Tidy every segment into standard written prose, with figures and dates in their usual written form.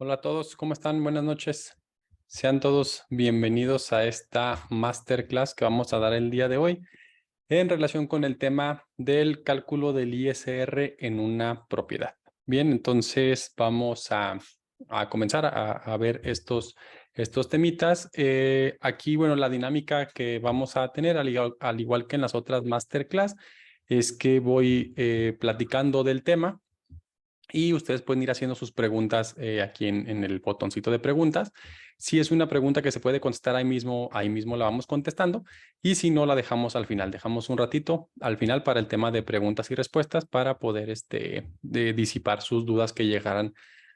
Hola a todos, ¿cómo están? Buenas noches. Sean todos bienvenidos a esta masterclass que vamos a dar el día de hoy en relación con el tema del cálculo del ISR en una propiedad. Bien, entonces vamos a comenzar a ver estos temitas. Aquí, bueno, la dinámica que vamos a tener, al igual que en las otras masterclass, es que voy platicando del tema y ustedes pueden ir haciendo sus preguntas aquí en el botoncito de preguntas. Si es una pregunta que se puede contestar ahí mismo la vamos contestando. Y si no, la dejamos al final. Dejamos un ratito al final para el tema de preguntas y respuestas para poder disipar sus dudas que llegaran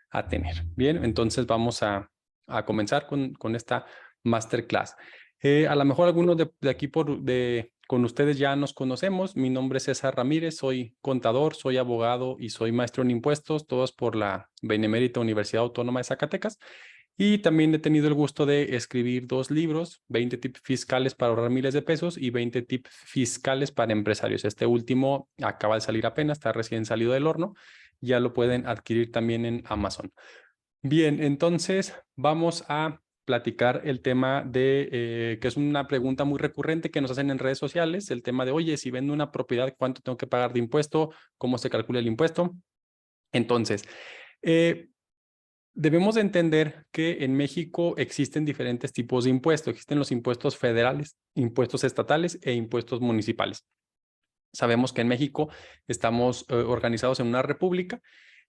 a tener. Bien, entonces vamos a comenzar con esta masterclass. A lo mejor algunos de aquí con ustedes ya nos conocemos. Mi nombre es César Ramírez, soy contador, soy abogado y soy maestro en impuestos, todos por la Benemérita Universidad Autónoma de Zacatecas. Y también he tenido el gusto de escribir 2 libros, 20 tips fiscales para ahorrar miles de pesos y 20 tips fiscales para empresarios. Este último acaba de salir apenas, está recién salido del horno. Ya lo pueden adquirir también en Amazon. Bien, entonces vamos a platicar el tema que es una pregunta muy recurrente que nos hacen en redes sociales, el tema de, oye, si vendo una propiedad, ¿cuánto tengo que pagar de impuesto? ¿Cómo se calcula el impuesto? Entonces, eh, debemos de entender que en México existen diferentes tipos de impuestos. Existen los impuestos federales, impuestos estatales e impuestos municipales. Sabemos que en México estamos organizados en una república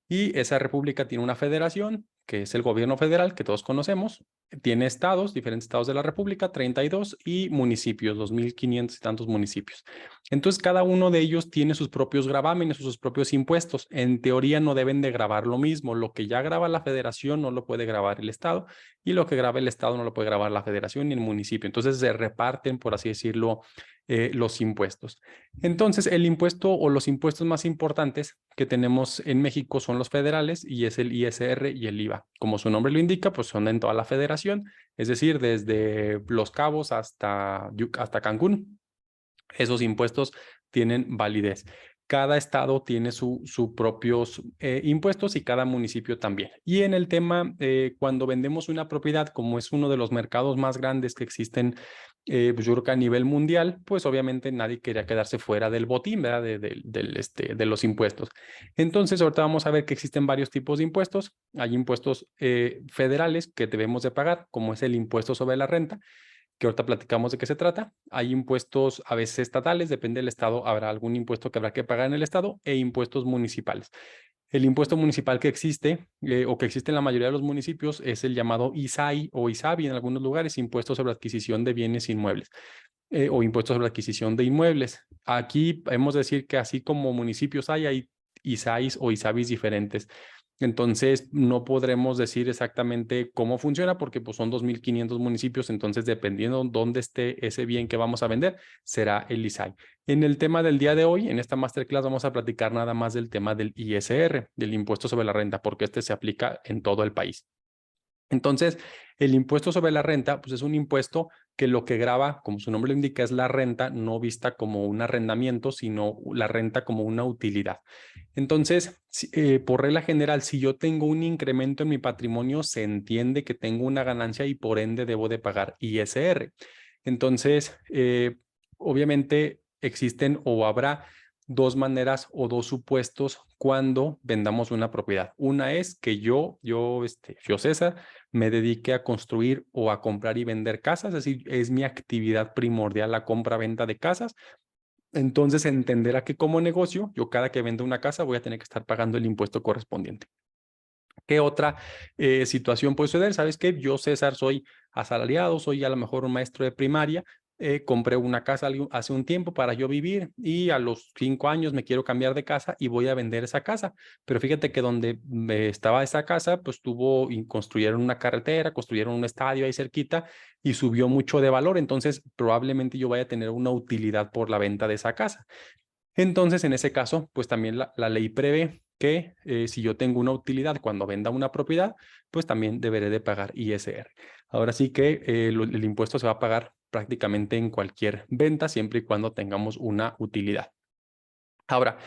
y esa república tiene una federación, que es el gobierno federal, que todos conocemos. Tiene estados, diferentes estados de la república, 32, y municipios, 2,500 y tantos municipios. Entonces, cada uno de ellos tiene sus propios gravámenes, sus propios impuestos. En teoría no deben de gravar lo mismo. Lo que ya graba la federación no lo puede grabar el estado, y lo que graba el estado no lo puede grabar la federación ni el municipio. Entonces, se reparten, por así decirlo, los impuestos. Entonces, el impuesto o los impuestos más importantes que tenemos en México son los federales y es el ISR y el IVA. Como su nombre lo indica, pues son en toda la federación, es decir, desde Los Cabos hasta Cancún. Esos impuestos tienen validez. Cada estado tiene sus propios impuestos y cada municipio también. Y en el tema, cuando vendemos una propiedad, como es uno de los mercados más grandes que existen, pues yo creo que a nivel mundial, pues obviamente nadie quería quedarse fuera del botín, ¿verdad? De los impuestos. Entonces, ahorita vamos a ver que existen varios tipos de impuestos. Hay impuestos federales que debemos de pagar, como es el impuesto sobre la renta, que ahorita platicamos de qué se trata. Hay impuestos a veces estatales, depende del estado, habrá algún impuesto que habrá que pagar en el estado, e impuestos municipales. El impuesto municipal que existe o que existe en la mayoría de los municipios es el llamado ISAI o ISABI en algunos lugares, impuesto sobre adquisición de bienes inmuebles o impuestos sobre adquisición de inmuebles. Aquí hemos de decir que así como municipios hay ISAIs o ISABIs diferentes. Entonces, no podremos decir exactamente cómo funciona porque pues, son 2,500 municipios, entonces dependiendo dónde esté ese bien que vamos a vender, será el ISAI. En el tema del día de hoy, en esta masterclass, vamos a platicar nada más del tema del ISR, del impuesto sobre la renta, porque este se aplica en todo el país. Entonces, el impuesto sobre la renta, pues es un impuesto que lo que grava, como su nombre lo indica, es la renta, no vista como un arrendamiento, sino la renta como una utilidad. Entonces, por regla general, si yo tengo un incremento en mi patrimonio, se entiende que tengo una ganancia y por ende debo de pagar ISR. Entonces, obviamente existen o habrá 2 maneras o 2 supuestos cuando vendamos una propiedad. Una es que yo César, me dedique a construir o a comprar y vender casas, es decir, es mi actividad primordial la compra-venta de casas. Entonces entenderá que como negocio, yo cada que venda una casa voy a tener que estar pagando el impuesto correspondiente. ¿Qué otra situación puede suceder? ¿Sabes qué? Yo, César, soy asalariado, soy a lo mejor un maestro de primaria, compré una casa hace un tiempo para yo vivir y a los 5 años me quiero cambiar de casa y voy a vender esa casa. Pero fíjate que donde estaba esa casa, pues construyeron una carretera, construyeron un estadio ahí cerquita y subió mucho de valor. Entonces, probablemente yo vaya a tener una utilidad por la venta de esa casa. Entonces, en ese caso, pues también la ley prevé que si yo tengo una utilidad cuando venda una propiedad, pues también deberé de pagar ISR. Ahora sí que el impuesto se va a pagar prácticamente en cualquier venta, siempre y cuando tengamos una utilidad. Ahora,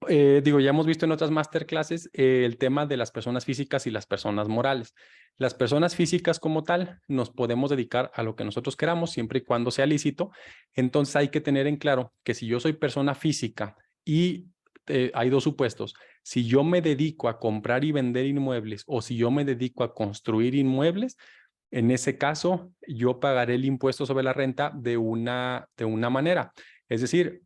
Digo, ya hemos visto en otras masterclasses el tema de las personas físicas y las personas morales. Las personas físicas como tal nos podemos dedicar a lo que nosotros queramos siempre y cuando sea lícito. Entonces hay que tener en claro que si yo soy persona física y hay dos supuestos, si yo me dedico a comprar y vender inmuebles o si yo me dedico a construir inmuebles, en ese caso, yo pagaré el impuesto sobre la renta de una manera. Es decir,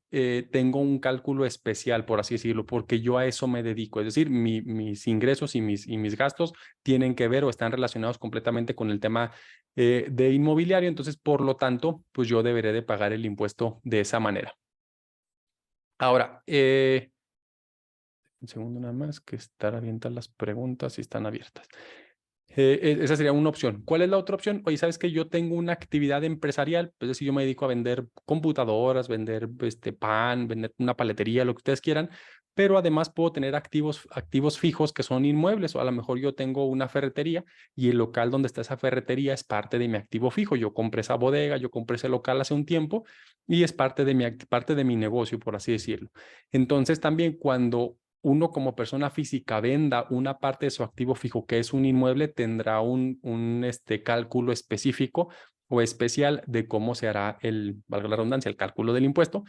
tengo un cálculo especial, por así decirlo, porque yo a eso me dedico. Es decir, mis ingresos y mis gastos tienen que ver o están relacionados completamente con el tema de inmobiliario. Entonces, por lo tanto, pues yo deberé de pagar el impuesto de esa manera. Ahora, un segundo nada más, que estar abiertas las preguntas si están abiertas. Esa sería una opción. ¿Cuál es la otra opción? Oye, ¿sabes que yo tengo una actividad empresarial? Es decir, yo me dedico a vender computadoras, vender pan, vender una paletería, lo que ustedes quieran, pero además puedo tener activos fijos que son inmuebles, o a lo mejor yo tengo una ferretería y el local donde está esa ferretería es parte de mi activo fijo. Yo compré esa bodega, yo compré ese local hace un tiempo y es parte de mi negocio, por así decirlo. Entonces, también cuando uno como persona física venda una parte de su activo fijo, que es un inmueble, tendrá un cálculo específico o especial de cómo se hará valga la redundancia, el cálculo del impuesto,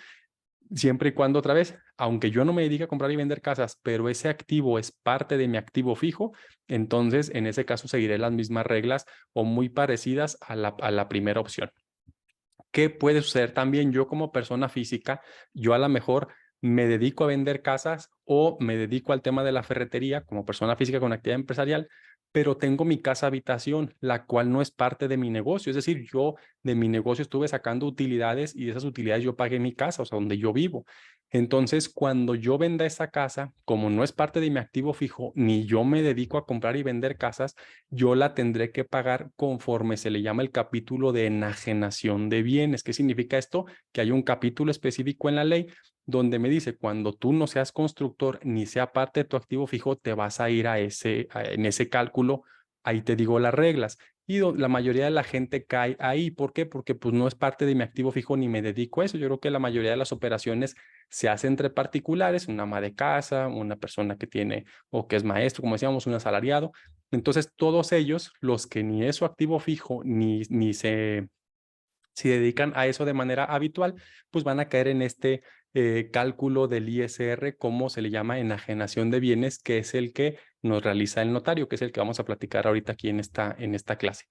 siempre y cuando, otra vez, aunque yo no me dedique a comprar y vender casas, pero ese activo es parte de mi activo fijo, entonces en ese caso seguiré las mismas reglas o muy parecidas a la primera opción. ¿Qué puede suceder también? Yo como persona física, yo a lo mejor me dedico a vender casas o me dedico al tema de la ferretería como persona física con actividad empresarial, pero tengo mi casa habitación, la cual no es parte de mi negocio. Es decir, yo de mi negocio estuve sacando utilidades y de esas utilidades yo pagué mi casa, o sea, donde yo vivo. Entonces, cuando yo venda esa casa, como no es parte de mi activo fijo, ni yo me dedico a comprar y vender casas, yo la tendré que pagar conforme se le llama el capítulo de enajenación de bienes. ¿Qué significa esto? Que hay un capítulo específico en la ley donde me dice, cuando tú no seas constructor ni sea parte de tu activo fijo, te vas a ir en ese cálculo, ahí te digo las reglas. Y la mayoría de la gente cae ahí. ¿Por qué? Porque pues no es parte de mi activo fijo ni me dedico a eso. Yo creo que la mayoría de las operaciones se hace entre particulares, una ama de casa, una persona que tiene o que es maestro, como decíamos, un asalariado. Entonces, todos ellos, los que ni es su activo fijo, ni se dedican a eso de manera habitual, pues van a caer en este cálculo del ISR, como se le llama enajenación de bienes, que es el que nos realiza el notario, que es el que vamos a platicar ahorita aquí en esta clase.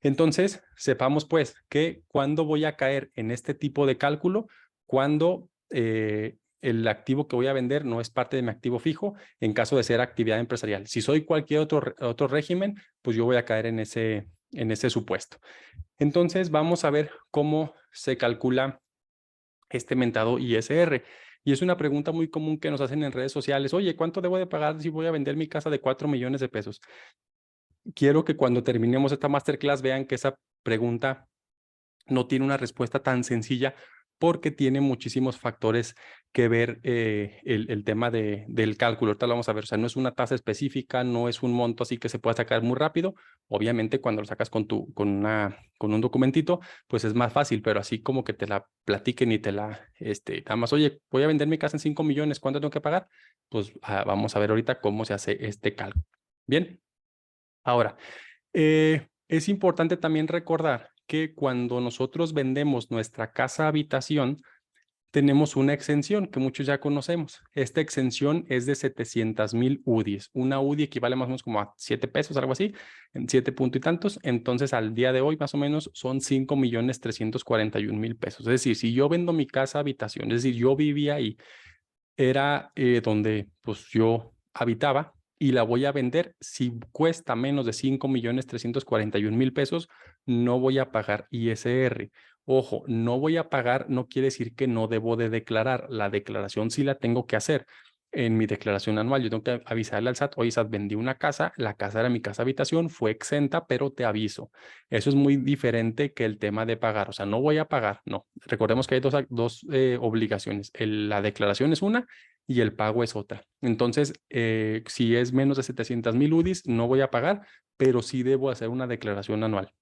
Entonces, sepamos pues que cuando voy a caer en este tipo de cálculo, cuando el activo que voy a vender no es parte de mi activo fijo, en caso de ser actividad empresarial. Si soy cualquier otro régimen, pues yo voy a caer en ese supuesto. Entonces, vamos a ver cómo se calcula este mentado ISR. Y es una pregunta muy común que nos hacen en redes sociales. Oye, ¿cuánto debo de pagar si voy a vender mi casa de 4 millones de pesos? Quiero que cuando terminemos esta masterclass vean que esa pregunta no tiene una respuesta tan sencilla porque tiene muchísimos factores que ver el tema del cálculo. Ahorita lo vamos a ver, o sea, no es una tasa específica, no es un monto así que se pueda sacar muy rápido. Obviamente cuando lo sacas con un documentito, pues es más fácil, pero así como que te la platiquen y nada más, oye, voy a vender mi casa en 5 millones, ¿cuánto tengo que pagar? Pues vamos a ver ahorita cómo se hace este cálculo. Bien, ahora, es importante también recordar que cuando nosotros vendemos nuestra casa habitación, tenemos una exención que muchos ya conocemos. Esta exención es de 700,000 UDIs. Una UDI equivale más o menos como a 7 pesos, algo así, en 7 punto y tantos. Entonces, al día de hoy, más o menos, son 5,341,000 pesos. Es decir, si yo vendo mi casa habitación, es decir, yo vivía ahí, era donde pues yo habitaba y la voy a vender. Si cuesta menos de 5,341,000 pesos, no voy a pagar ISR. Ojo, no voy a pagar no quiere decir que no debo de declarar. La declaración sí la tengo que hacer. En mi declaración anual, yo tengo que avisarle al SAT, oye, SAT, vendí una casa, la casa era mi casa habitación, fue exenta, pero te aviso. Eso es muy diferente que el tema de pagar. O sea, no voy a pagar, no. Recordemos que hay dos obligaciones. La declaración es una y el pago es otra. Entonces, si es menos de 700,000 UDIs, no voy a pagar, pero sí debo hacer una declaración anual.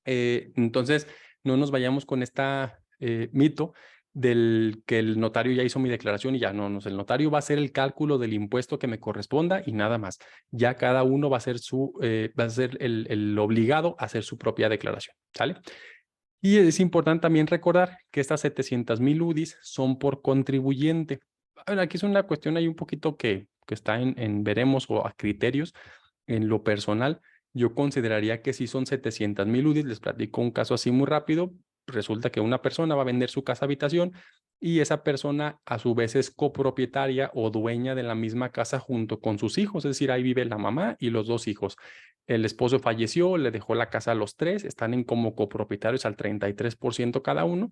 Entonces, no nos vayamos con esta mito del que el notario ya hizo mi declaración y ya no, el notario va a hacer el cálculo del impuesto que me corresponda y nada más. Ya cada uno va a ser el obligado a hacer su propia declaración, ¿sale? Y es importante también recordar que estas 700,000 UDIs son por contribuyente. A ver, aquí es una cuestión ahí un poquito que está en veremos o a criterios. En lo personal, yo consideraría que si son 700,000 UDIs, les platico un caso así muy rápido. Resulta que una persona va a vender su casa habitación y esa persona a su vez es copropietaria o dueña de la misma casa junto con sus hijos, es decir, ahí vive la mamá y los dos hijos. El esposo falleció, le dejó la casa a los tres, están en como copropietarios al 33% cada uno,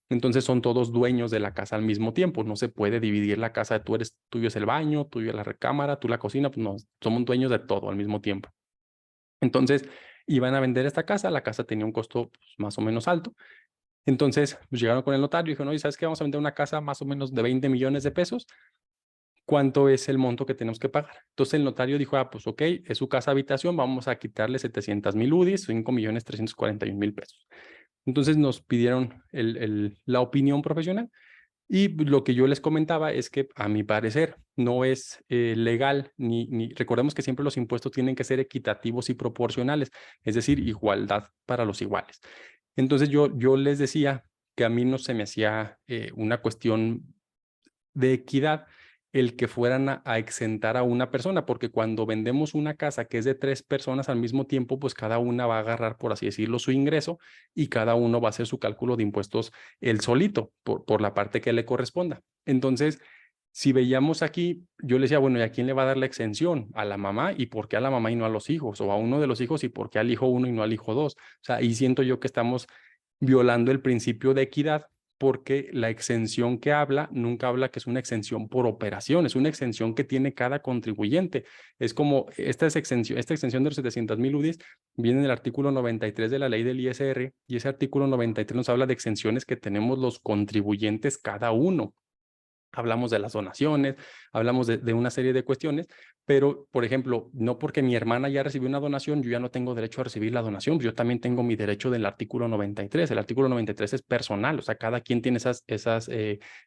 entonces son todos dueños de la casa al mismo tiempo, no se puede dividir la casa, tuyo es el baño, tuyo es la recámara, tú la cocina, pues no, somos dueños de todo al mismo tiempo. Entonces, iban a vender esta casa, la casa tenía un costo pues, más o menos alto, entonces pues, llegaron con el notario y dijeron, oye, ¿sabes qué? Vamos a vender una casa más o menos de 20 millones de pesos, ¿cuánto es el monto que tenemos que pagar? Entonces el notario dijo, ah, pues ok, es su casa habitación, vamos a quitarle 700,000 UDIs, 5,341,000 pesos. Entonces nos pidieron la opinión profesional y lo que yo les comentaba es que a mi parecer no es legal, recordemos que siempre los impuestos tienen que ser equitativos y proporcionales, es decir, igualdad para los iguales. Entonces yo les decía que a mí no se me hacía una cuestión de equidad el que fueran a exentar a una persona, porque cuando vendemos una casa que es de 3 personas al mismo tiempo, pues cada una va a agarrar, por así decirlo, su ingreso y cada uno va a hacer su cálculo de impuestos él solito, por la parte que le corresponda. Entonces, si veíamos aquí, yo le decía, bueno, ¿y a quién le va a dar la exención? ¿A la mamá? ¿Y por qué a la mamá y no a los hijos? ¿O a uno de los hijos y por qué al hijo uno y no al hijo dos? O sea, ahí siento yo que estamos violando el principio de equidad porque la exención que habla nunca habla que es una exención por operación, es una exención que tiene cada contribuyente. Es como esta exención de los 700,000 UDIs viene en el artículo 93 de la ley del ISR y ese artículo 93 nos habla de exenciones que tenemos los contribuyentes cada uno. Hablamos de las donaciones, hablamos de una serie de cuestiones, pero, por ejemplo, no porque mi hermana ya recibió una donación, yo ya no tengo derecho a recibir la donación, yo también tengo mi derecho del artículo 93. El artículo 93 es personal, o sea, cada quien tiene esas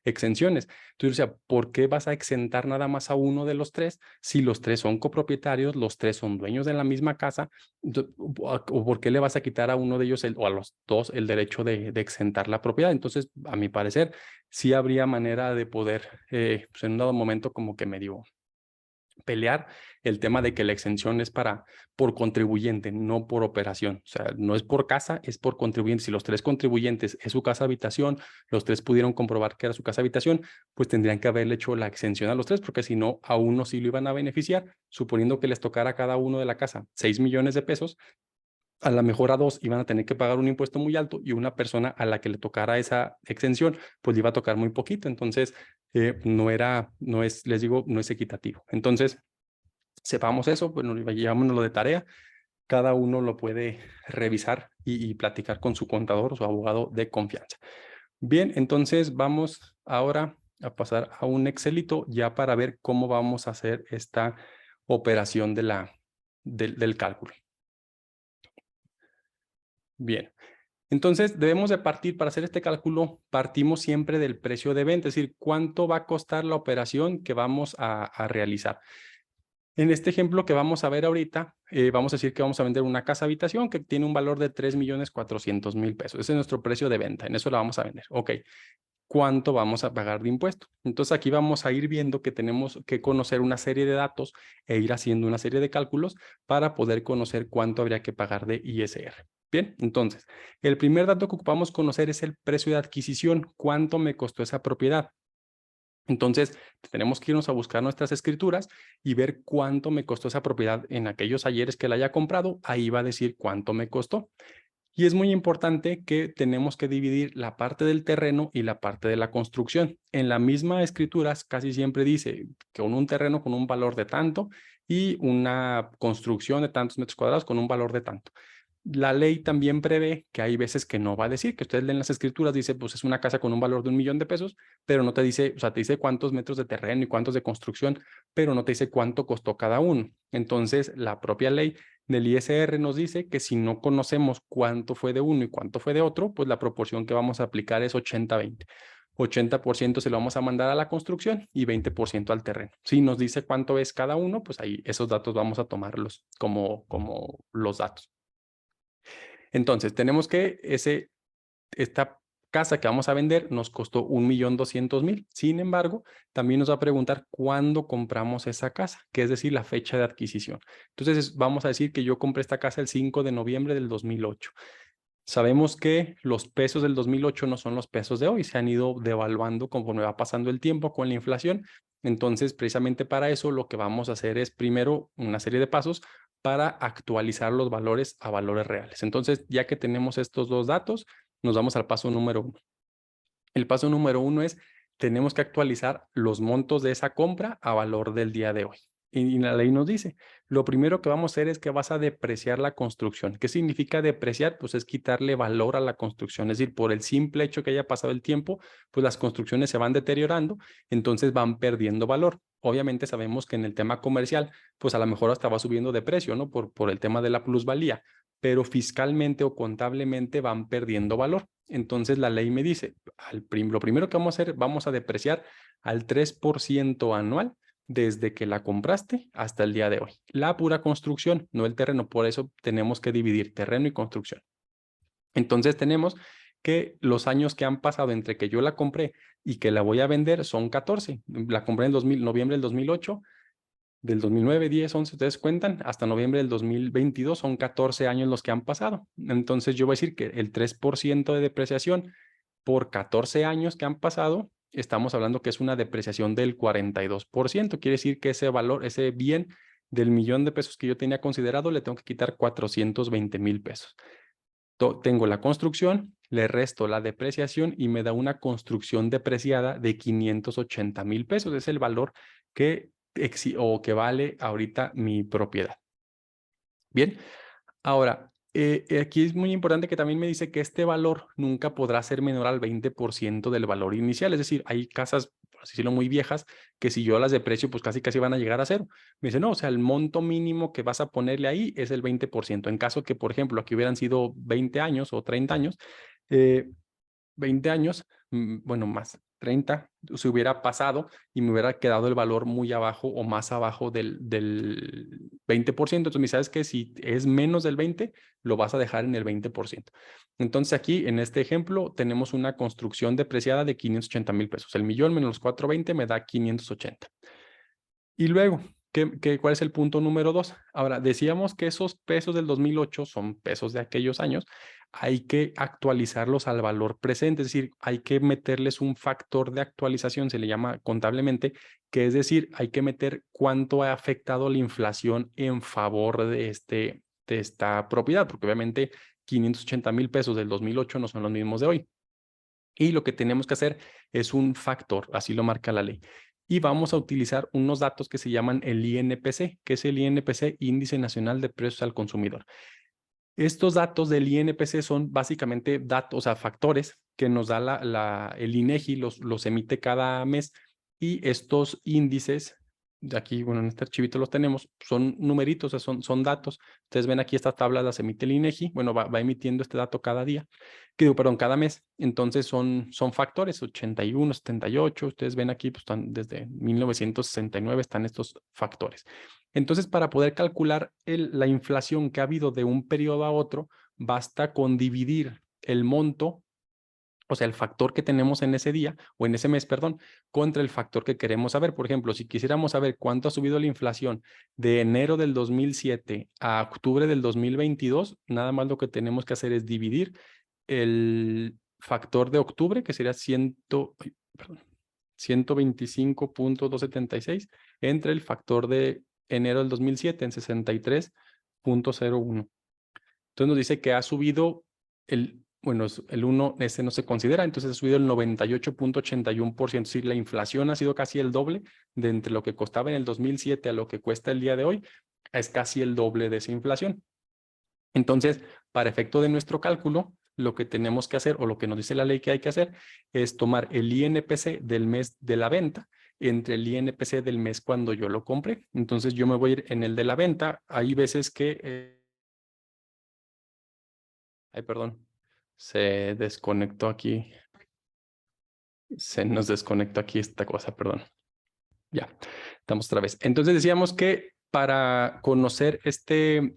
exenciones. Entonces, o sea, ¿por qué vas a exentar nada más a uno de los tres si los tres son copropietarios, los tres son dueños de la misma casa? ¿O por qué le vas a quitar a uno de ellos o a los dos el derecho de exentar la propiedad? Entonces, a mi parecer, sí habría manera de poder, pues en un dado momento como que medio pelear el tema de que la exención es por contribuyente, no por operación. O sea, no es por casa, es por contribuyente. Si los tres contribuyentes es su casa habitación, los tres pudieron comprobar que era su casa habitación, pues tendrían que haberle hecho la exención a los tres, porque si no, a uno sí lo iban a beneficiar, suponiendo que les tocara a cada uno de la casa 6 millones de pesos, a la mejor a dos iban a tener que pagar un impuesto muy alto y una persona a la que le tocara esa exención, pues le iba a tocar muy poquito. Entonces, les digo, no es equitativo. Entonces, sepamos eso, bueno, llevámonos de tarea. Cada uno lo puede revisar y platicar con su contador o su abogado de confianza. Bien, entonces vamos ahora a pasar a un Excelito ya para ver cómo vamos a hacer esta operación del cálculo. Bien, entonces debemos de partir, para hacer este cálculo, partimos siempre del precio de venta, es decir, cuánto va a costar la operación que vamos a realizar. En este ejemplo que vamos a ver ahorita, vamos a decir que vamos a vender una casa habitación que tiene un valor de 3,400,000 pesos. Ese es nuestro precio de venta, en eso la vamos a vender. Ok, ¿cuánto vamos a pagar de impuesto? Entonces aquí vamos a ir viendo que tenemos que conocer una serie de datos e ir haciendo una serie de cálculos para poder conocer cuánto habría que pagar de ISR. Bien, entonces, el primer dato que ocupamos conocer es el precio de adquisición. ¿Cuánto me costó esa propiedad? Entonces, tenemos que irnos a buscar nuestras escrituras y ver cuánto me costó esa propiedad en aquellos ayeres que la haya comprado. Ahí va a decir cuánto me costó. Y es muy importante que tenemos que dividir la parte del terreno y la parte de la construcción. En la misma escritura casi siempre dice que un terreno con un valor de tanto y una construcción de tantos metros cuadrados con un valor de tanto. La ley también prevé que hay veces que no va a decir, que ustedes leen las escrituras, dice, pues es una casa con un valor de 1,000,000 de pesos, pero no te dice, o sea, te dice cuántos metros de terreno y cuántos de construcción, pero no te dice cuánto costó cada uno. Entonces, la propia ley del ISR nos dice que si no conocemos cuánto fue de uno y cuánto fue de otro, pues la proporción que vamos a aplicar es 80-20. 80% se lo vamos a mandar a la construcción y 20% al terreno. Si nos dice cuánto es cada uno, pues ahí esos datos vamos a tomarlos como los datos. Entonces, tenemos que esta casa que vamos a vender nos costó 1.200.000. Sin embargo, también nos va a preguntar cuándo compramos esa casa, que es decir, la fecha de adquisición. Entonces, vamos a decir que yo compré esta casa el 5 de noviembre del 2008. Sabemos que los pesos del 2008 no son los pesos de hoy, se han ido devaluando conforme va pasando el tiempo con la inflación. Entonces, precisamente para eso, lo que vamos a hacer es primero una serie de pasos para actualizar los valores a valores reales. Entonces, ya que tenemos estos dos datos, nos vamos al paso número 1. El paso número 1 es, tenemos que actualizar los montos de esa compra a valor del día de hoy. Y la ley nos dice, lo primero que vamos a hacer es que vas a depreciar la construcción. ¿Qué significa depreciar? Pues es quitarle valor a la construcción. Es decir, por el simple hecho que haya pasado el tiempo, pues las construcciones se van deteriorando, entonces van perdiendo valor. Obviamente sabemos que en el tema comercial, pues a lo mejor hasta va subiendo de precio, ¿no? Por el tema de la plusvalía, pero fiscalmente o contablemente van perdiendo valor. Entonces la ley me dice, lo primero que vamos a hacer, vamos a depreciar al 3% anual desde que la compraste hasta el día de hoy. La pura construcción, no el terreno, por eso tenemos que dividir terreno y construcción. Entonces tenemos que los años que han pasado entre que yo la compré y que la voy a vender son 14. La compré en noviembre del 2008, del 2009, 10, 11, ustedes cuentan, hasta noviembre del 2022 son 14 años los que han pasado. Entonces yo voy a decir que el 3% de depreciación por 14 años que han pasado, estamos hablando que es una depreciación del 42%. Quiere decir que ese valor, ese bien del millón de pesos que yo tenía considerado, le tengo que quitar 420,000 pesos. Tengo la construcción, le resto la depreciación y me da una construcción depreciada de 580,000 pesos. Es el valor que vale ahorita mi propiedad. Bien, ahora, aquí es muy importante que también me dice que este valor nunca podrá ser menor al 20% del valor inicial. Es decir, hay casas, por así decirlo, muy viejas que si yo las deprecio, pues casi van a llegar a cero. Me dice, no, o sea, el monto mínimo que vas a ponerle ahí es el 20%. En caso que, por ejemplo, aquí hubieran sido 20 años o 30 años, 20 años, bueno, más 30, se hubiera pasado y me hubiera quedado el valor muy abajo o más abajo del 20%. Entonces, ¿sabes qué? Si es menos del 20, lo vas a dejar en el 20%. Entonces, aquí en este ejemplo tenemos una construcción depreciada de 580,000 pesos. El millón menos los 420 me da 580. Y luego, ¿cuál es el punto número 2? Ahora, decíamos que esos pesos del 2008 son pesos de aquellos años. Hay que actualizarlos al valor presente, es decir, hay que meterles un factor de actualización, se le llama contablemente, que es decir, hay que meter cuánto ha afectado la inflación en favor de esta propiedad, porque obviamente 580,000 pesos del 2008 no son los mismos de hoy. Y lo que tenemos que hacer es un factor, así lo marca la ley. Y vamos a utilizar unos datos que se llaman el INPC, que es el INPC, Índice Nacional de Precios al Consumidor. Estos datos del INPC son básicamente datos, o sea, factores que nos da el INEGI, los emite cada mes, y estos índices, de aquí, bueno, en este archivito los tenemos, son numeritos, o sea, son datos. Ustedes ven aquí estas tablas, las emite el INEGI, bueno, va emitiendo este dato cada día, perdón, cada mes. Entonces son factores, 81, 78, ustedes ven aquí, pues están desde 1969 están estos factores. Entonces, para poder calcular la inflación que ha habido de un periodo a otro, basta con dividir el monto, o sea, el factor que tenemos en ese día o en ese mes, perdón, contra el factor que queremos saber. Por ejemplo, si quisiéramos saber cuánto ha subido la inflación de enero del 2007 a octubre del 2022, nada más lo que tenemos que hacer es dividir el factor de octubre, que sería 125.276, entre el factor de enero del 2007 en 63.01. Entonces nos dice que ha subido bueno, el 1, no se considera, entonces ha subido el 98.81%. Es decir, la inflación ha sido casi el doble de entre lo que costaba en el 2007 a lo que cuesta el día de hoy, es casi el doble de esa inflación. Entonces, para efecto de nuestro cálculo, lo que tenemos que hacer o lo que nos dice la ley que hay que hacer es tomar el INPC del mes de la venta entre el INPC del mes cuando yo lo compré. Entonces, yo me voy a ir en el de la venta. Hay veces que... ay, perdón. Se desconectó aquí Se nos desconectó aquí esta cosa, perdón. Ya, estamos otra vez. Entonces decíamos que para conocer este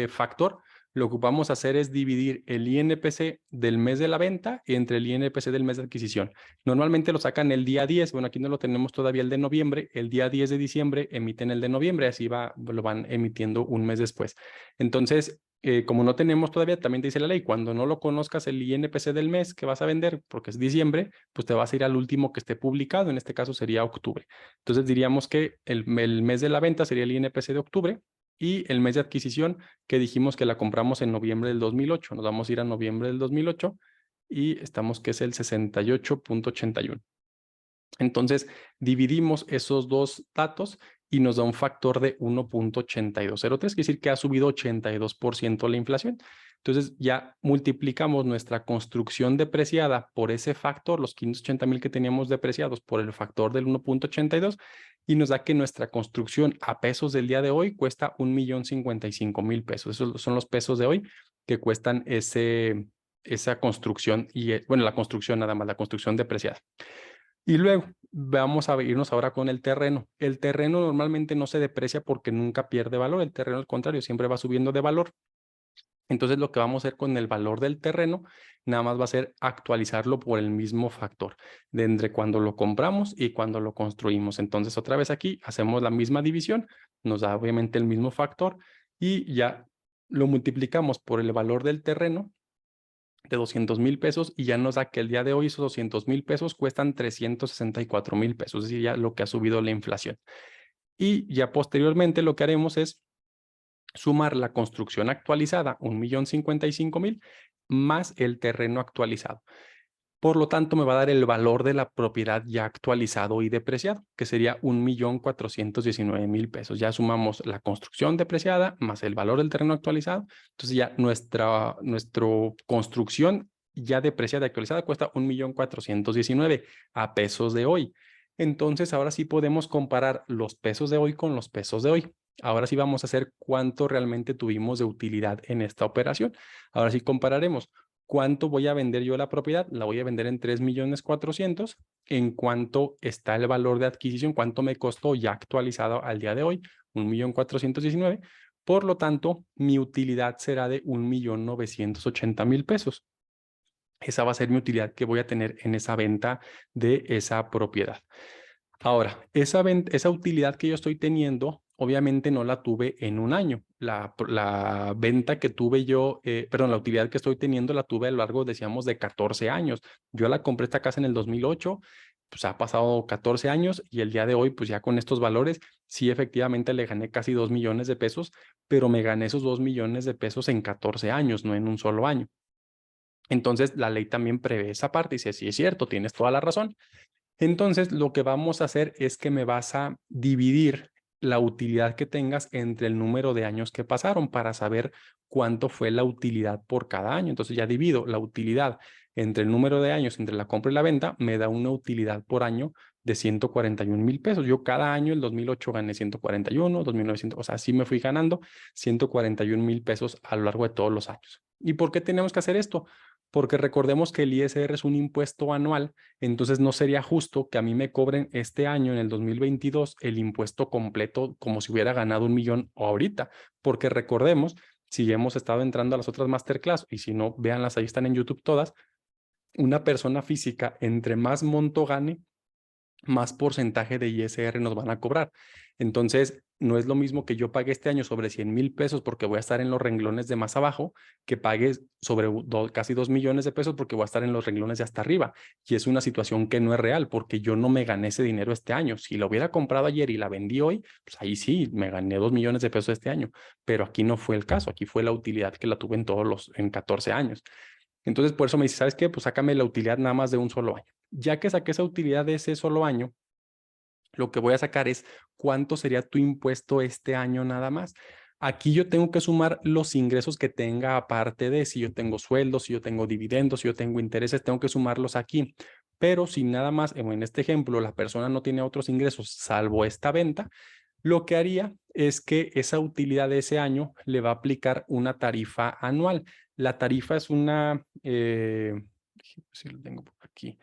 factor, lo que vamos a hacer es dividir el INPC del mes de la venta entre el INPC del mes de adquisición. Normalmente lo sacan el día 10, bueno, aquí no lo tenemos todavía el de noviembre, el día 10 de diciembre emiten el de noviembre, así lo van emitiendo un mes después. Entonces, como no tenemos todavía, también te dice la ley, cuando no lo conozcas el INPC del mes que vas a vender, porque es diciembre, pues te vas a ir al último que esté publicado, en este caso sería octubre. Entonces diríamos que el mes de la venta sería el INPC de octubre y el mes de adquisición que dijimos que la compramos en noviembre del 2008. Nos vamos a ir a noviembre del 2008 y estamos que es el 68.81. Entonces dividimos esos dos datos y nos da un factor de 1.8203, quiere decir que ha subido 82% la inflación. Entonces ya multiplicamos nuestra construcción depreciada por ese factor, los 580,000 que teníamos depreciados por el factor del 1.82 y nos da que nuestra construcción a pesos del día de hoy cuesta 1,055,000 pesos. Esos son los pesos de hoy que cuestan esa construcción y bueno, la construcción nada más, la construcción depreciada. Y luego vamos a irnos ahora con el terreno. El terreno normalmente no se deprecia porque nunca pierde valor. El terreno, al contrario, siempre va subiendo de valor. Entonces, lo que vamos a hacer con el valor del terreno, nada más va a ser actualizarlo por el mismo factor, de entre cuando lo compramos y cuando lo construimos. Entonces, otra vez aquí hacemos la misma división, nos da obviamente el mismo factor y ya lo multiplicamos por el valor del terreno de 200,000 pesos y ya nos da que el día de hoy esos 200,000 pesos cuestan 364,000 pesos, es decir, ya lo que ha subido la inflación. Y ya posteriormente lo que haremos es sumar la construcción actualizada, 1,055,000, más el terreno actualizado. Por lo tanto, me va a dar el valor de la propiedad ya actualizado y depreciado, que sería 1,419,000 pesos. Ya sumamos la construcción depreciada más el valor del terreno actualizado. Entonces ya nuestra construcción ya depreciada y actualizada cuesta 1,419,000 a pesos de hoy. Entonces ahora sí podemos comparar los pesos de hoy con los pesos de hoy. Ahora sí vamos a hacer cuánto realmente tuvimos de utilidad en esta operación. Ahora sí compararemos. ¿Cuánto voy a vender yo la propiedad? La voy a vender en 3,400,000. ¿En cuánto está el valor de adquisición? ¿Cuánto me costó ya actualizado al día de hoy? 1,419,000. Por lo tanto, mi utilidad será de 1,980,000 pesos. Esa va a ser mi utilidad que voy a tener en esa venta de esa propiedad. Ahora, esa utilidad que yo estoy teniendo, obviamente no la tuve en un año. La venta que tuve yo, la utilidad que estoy teniendo la tuve a lo largo, decíamos, de 14 años. Yo la compré esta casa en el 2008, pues ha pasado 14 años y el día de hoy, pues ya con estos valores, sí efectivamente le gané casi 2 millones de pesos, pero me gané esos 2 millones de pesos en 14 años, no en un solo año. Entonces, la ley también prevé esa parte y dice, sí es cierto, tienes toda la razón. Entonces, lo que vamos a hacer es que me vas a dividir la utilidad que tengas entre el número de años que pasaron para saber cuánto fue la utilidad por cada año. Entonces, ya divido la utilidad entre el número de años, entre la compra y la venta, me da una utilidad por año de 141,000 pesos. Yo cada año, el 2008 gané 141, 2,900, o sea, así me fui ganando 141,000 pesos a lo largo de todos los años. ¿Y por qué tenemos que hacer esto? Porque recordemos que el ISR es un impuesto anual, entonces no sería justo que a mí me cobren este año, en el 2022, el impuesto completo como si hubiera ganado 1,000,000 ahorita, porque recordemos, si hemos estado entrando a las otras masterclass, y si no, véanlas, ahí están en YouTube todas, una persona física, entre más monto gane, más porcentaje de ISR nos van a cobrar. Entonces, no es lo mismo que yo pague este año sobre 100,000 pesos porque voy a estar en los renglones de más abajo, que pague sobre casi 2 millones de pesos porque voy a estar en los renglones de hasta arriba. Y es una situación que no es real porque yo no me gané ese dinero este año. Si lo hubiera comprado ayer y la vendí hoy, pues ahí sí, me gané 2 millones de pesos este año. Pero aquí no fue el caso. Aquí fue la utilidad que la tuve en 14 años. Entonces, por eso me dice, ¿sabes qué? Pues sácame la utilidad nada más de un solo año. Ya que saqué esa utilidad de ese solo año, lo que voy a sacar es cuánto sería tu impuesto este año nada más. Aquí yo tengo que sumar los ingresos que tenga aparte de si yo tengo sueldos, si yo tengo dividendos, si yo tengo intereses, tengo que sumarlos aquí. Pero si nada más, en este ejemplo, la persona no tiene otros ingresos salvo esta venta, lo que haría es que esa utilidad de ese año le va a aplicar una tarifa anual. La tarifa es si lo tengo por aquí.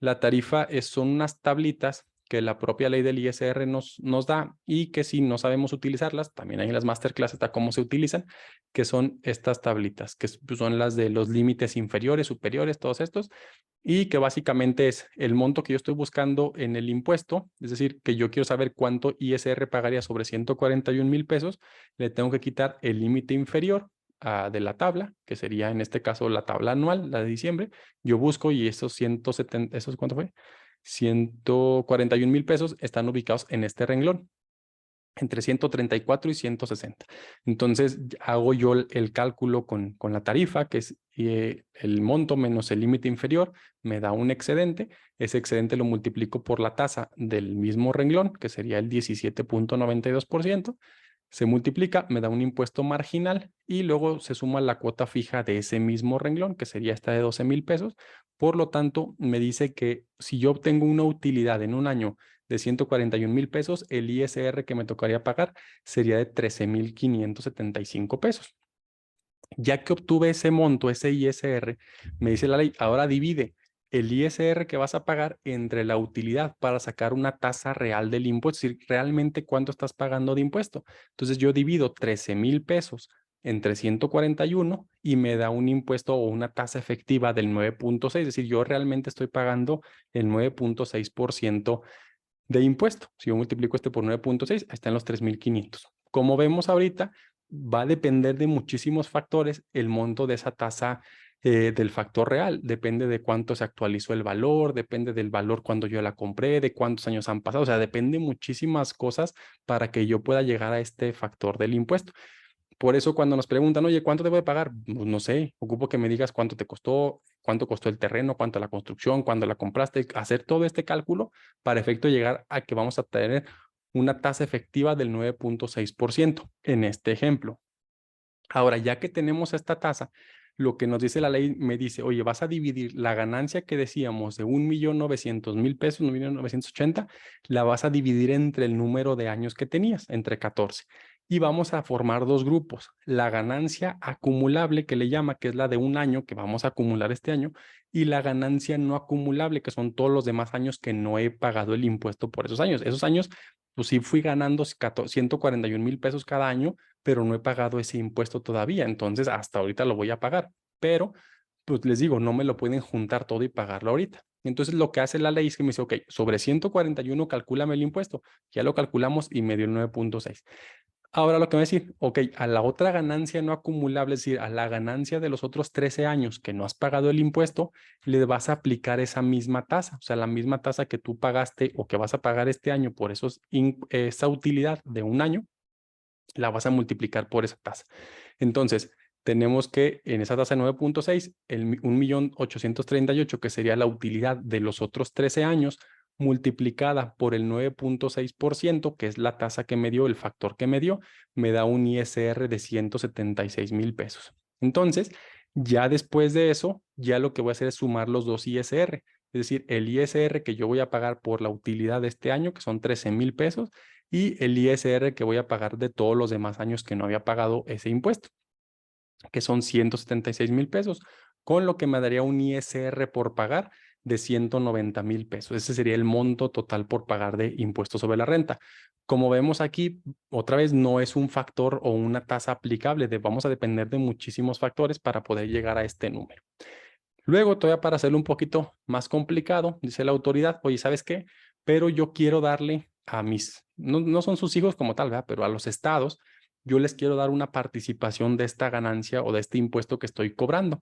La tarifa son unas tablitas que la propia ley del ISR nos da y que si no sabemos utilizarlas, también ahí en las masterclass está cómo se utilizan, que son estas tablitas, que son las de los límites inferiores, superiores, todos estos, y que básicamente es el monto que yo estoy buscando en el impuesto, es decir, que yo quiero saber cuánto ISR pagaría sobre 141,000 pesos, le tengo que quitar el límite inferior de la tabla, que sería en este caso la tabla anual, la de diciembre. Yo busco y esos 170, ¿esos cuánto fue? 141,000 pesos están ubicados en este renglón, entre 134 y 160. Entonces hago yo el cálculo con la tarifa, que es el monto menos el límite inferior, me da un excedente. Ese excedente lo multiplico por la tasa del mismo renglón, que sería el 17.92%. Se multiplica, me da un impuesto marginal y luego se suma la cuota fija de ese mismo renglón, que sería esta de 12,000 pesos. Por lo tanto, me dice que si yo obtengo una utilidad en un año de 141,000 pesos, el ISR que me tocaría pagar sería de 13,575 pesos. Ya que obtuve ese monto, ese ISR, me dice la ley, ahora divide el ISR que vas a pagar entre la utilidad para sacar una tasa real del impuesto, es decir, realmente cuánto estás pagando de impuesto. Entonces yo divido 13,000 pesos entre 141 y me da un impuesto o una tasa efectiva del 9.6, es decir, yo realmente estoy pagando el 9.6% de impuesto. Si yo multiplico este por 9.6, está en los 3,500. Como vemos ahorita, va a depender de muchísimos factores el monto de esa tasa del factor real. Depende de cuánto se actualizó el valor, depende del valor cuando yo la compré, de cuántos años han pasado. O sea, depende muchísimas cosas para que yo pueda llegar a este factor del impuesto. Por eso cuando nos preguntan, oye, ¿cuánto debo de pagar? Pues no sé, ocupo que me digas cuánto costó el terreno, cuánto la construcción, cuándo la compraste, hacer todo este cálculo para efecto llegar a que vamos a tener una tasa efectiva del 9.6% en este ejemplo. Ahora, ya que tenemos esta tasa, lo que nos dice la ley me dice, oye, vas a dividir la ganancia que decíamos de 1,900,000 pesos, 1,980,000, la vas a dividir entre el número de años que tenías, entre 14. Y vamos a formar dos grupos. La ganancia acumulable, que le llama, que es la de un año que vamos a acumular este año, y la ganancia no acumulable, que son todos los demás años que no he pagado el impuesto por esos años. Esos años, pues sí fui ganando 141,000 pesos cada año, pero no he pagado ese impuesto todavía. Entonces, hasta ahorita lo voy a pagar. Pero, pues les digo, no me lo pueden juntar todo y pagarlo ahorita. Entonces, lo que hace la ley es que me dice, ok, sobre 141 calcúlame el impuesto. Ya lo calculamos y me dio el 9.6. Ahora lo que me va a decir, ok, a la otra ganancia no acumulable, es decir, a la ganancia de los otros 13 años que no has pagado el impuesto, le vas a aplicar esa misma tasa, o sea, la misma tasa que tú pagaste o que vas a pagar este año por esa utilidad de un año, la vas a multiplicar por esa tasa. Entonces, tenemos que en esa tasa de 9.6, el 1,838,000, que sería la utilidad de los otros 13 años, multiplicada por el 9.6%, que es la tasa que me dio, el factor que me dio, me da un ISR de 176,000 pesos. Entonces, ya después de eso, ya lo que voy a hacer es sumar los dos ISR. Es decir, el ISR que yo voy a pagar por la utilidad de este año, que son 13,000 pesos, y el ISR que voy a pagar de todos los demás años que no había pagado ese impuesto, que son 176,000 pesos, con lo que me daría un ISR por pagar de 190,000 pesos. Ese sería el monto total por pagar de impuestos sobre la renta. Como vemos aquí, otra vez no es un factor o una tasa aplicable, vamos a depender de muchísimos factores para poder llegar a este número. Luego, todavía para hacerlo un poquito más complicado, dice la autoridad, oye, ¿sabes qué? Pero yo quiero darle a no son sus hijos como tal, ¿verdad? Pero a los estados, yo les quiero dar una participación de esta ganancia o de este impuesto que estoy cobrando.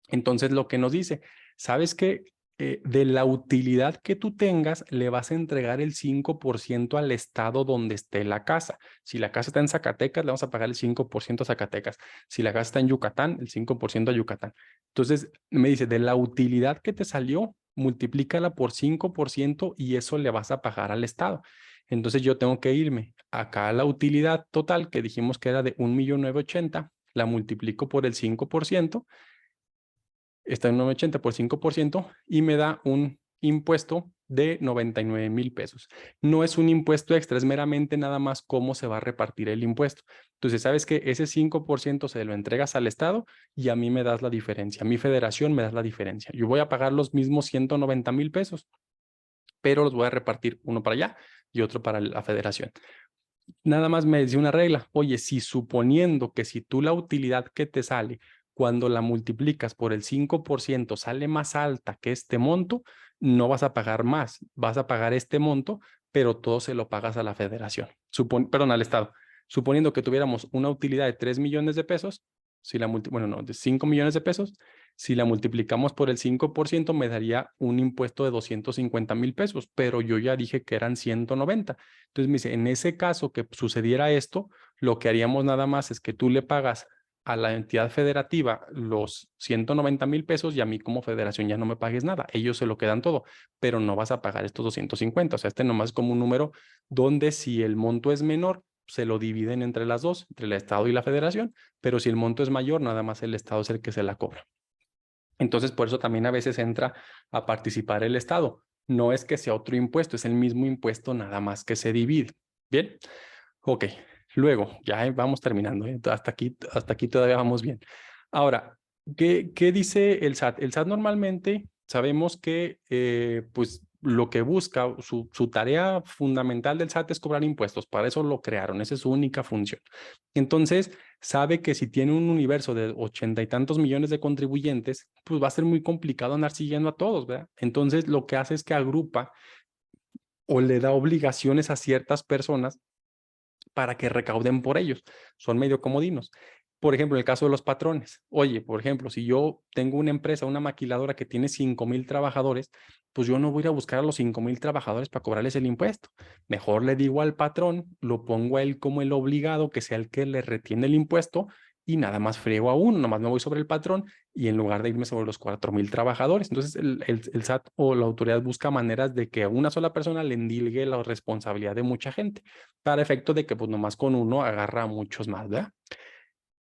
Entonces, lo que nos dice, ¿sabes qué? De la utilidad que tú tengas, le vas a entregar el 5% al estado donde esté la casa. Si la casa está en Zacatecas, le vamos a pagar el 5% a Zacatecas. Si la casa está en Yucatán, el 5% a Yucatán. Entonces, me dice, de la utilidad que te salió, multiplícala por 5% y eso le vas a pagar al estado. Entonces, yo tengo que irme acá a la utilidad total que dijimos que era de 1,980,000, la multiplico por el 5%, está en 980 por 5% y me da un impuesto de 99,000 pesos. No es un impuesto extra, es meramente nada más cómo se va a repartir el impuesto. Entonces, sabes que ese 5% se lo entregas al Estado y a mí me das la diferencia. A mi federación me das la diferencia. Yo voy a pagar los mismos 190,000 pesos, pero los voy a repartir uno para allá y otro para la federación. Nada más me decía una regla. Oye, si suponiendo que si tú la utilidad que te sale cuando la multiplicas por el 5% sale más alta que este monto, no vas a pagar más, vas a pagar este monto, pero todo se lo pagas a la federación, perdón, al Estado. Suponiendo que tuviéramos una utilidad de 3 millones de pesos, si la bueno, no, de 5 millones de pesos, si la multiplicamos por el 5% me daría un impuesto de 250,000 pesos, pero yo ya dije que eran 190. Entonces me dice, en ese caso que sucediera esto, lo que haríamos nada más es que tú le pagas a la entidad federativa los 190,000 pesos y a mí como federación ya no me pagues nada. Ellos se lo quedan todo, pero no vas a pagar estos 250. O sea, este nomás es como un número donde si el monto es menor, se lo dividen entre las dos, entre el Estado y la federación, pero si el monto es mayor, nada más el Estado es el que se la cobra. Entonces, por eso también a veces entra a participar el Estado. No es que sea otro impuesto, es el mismo impuesto, nada más que se divide. Bien, ok. Luego, ya vamos terminando, ¿eh? Hasta aquí todavía vamos bien. Ahora, ¿qué dice el SAT? El SAT normalmente sabemos que pues lo que busca, su tarea fundamental del SAT es cobrar impuestos. Para eso lo crearon, esa es su única función. Entonces, sabe que si tiene un universo de 80 y tantos millones de contribuyentes, pues va a ser muy complicado andar siguiendo a todos, ¿verdad? Entonces, lo que hace es que agrupa o le da obligaciones a ciertas personas para que recauden por ellos. Son medio comodinos. Por ejemplo, en el caso de los patrones. Oye, por ejemplo, si yo tengo una empresa, una maquiladora que tiene 5,000 trabajadores, pues yo no voy a ir a buscar a los 5,000 trabajadores para cobrarles el impuesto. Mejor le digo al patrón, lo pongo a él como el obligado, que sea el que le retiene el impuesto y nada más friego a uno, nomás me voy sobre el patrón y en lugar de irme sobre los 4,000 trabajadores. Entonces el SAT o la autoridad busca maneras de que a una sola persona le endilgue la responsabilidad de mucha gente, para efecto de que pues nomás con uno agarra a muchos más, ¿verdad?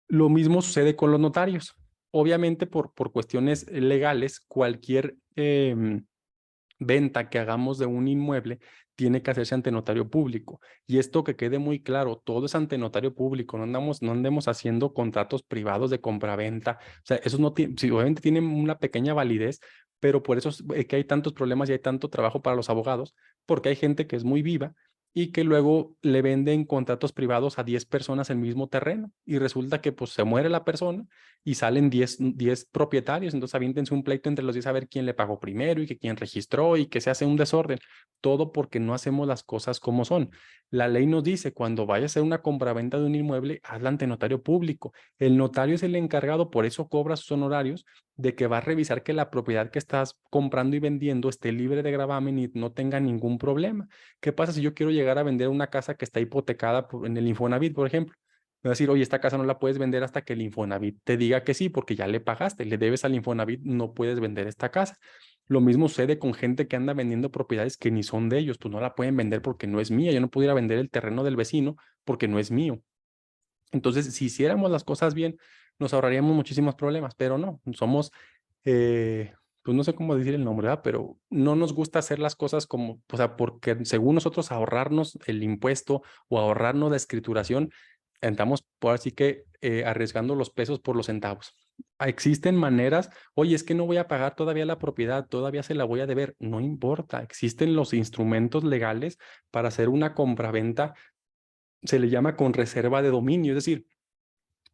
Lo mismo sucede con los notarios. Obviamente por cuestiones legales, cualquier venta que hagamos de un inmueble tiene que hacerse ante notario público. Y esto que quede muy claro, todo es ante notario público, no andemos haciendo contratos privados de compraventa. O sea, eso no tiene, sí, obviamente tienen una pequeña validez, pero por eso es que hay tantos problemas y hay tanto trabajo para los abogados, porque hay gente que es muy viva y que luego le venden contratos privados a 10 personas el mismo terreno y resulta que pues se muere la persona y salen 10 propietarios, entonces avíntense un pleito entre los 10 a ver quién le pagó primero y que quién registró y que se hace un desorden, todo porque no hacemos las cosas como son. La ley nos dice, cuando vayas a hacer una compraventa de un inmueble, hazla ante notario público. El notario es el encargado, por eso cobra sus honorarios, de que va a revisar que la propiedad que estás comprando y vendiendo esté libre de gravamen y no tenga ningún problema. ¿Qué pasa si yo quiero llegar a vender una casa que está hipotecada en el Infonavit, por ejemplo? Me va a decir, oye, esta casa no la puedes vender hasta que el Infonavit te diga que sí, porque ya le pagaste, le debes al Infonavit, no puedes vender esta casa. Lo mismo sucede con gente que anda vendiendo propiedades que ni son de ellos, pues no la pueden vender porque no es mía. Yo no pudiera vender el terreno del vecino porque no es mío. Entonces, si hiciéramos las cosas bien, nos ahorraríamos muchísimos problemas, pero no, somos, pues no sé cómo decir el nombre, ¿verdad? Pero no nos gusta hacer las cosas como, o sea, porque según nosotros ahorrarnos el impuesto o ahorrarnos la escrituración, estamos por así que arriesgando los pesos por los centavos. Existen maneras, oye, es que no voy a pagar todavía la propiedad, todavía se la voy a deber, no importa, existen los instrumentos legales para hacer una compraventa, se le llama con reserva de dominio, es decir,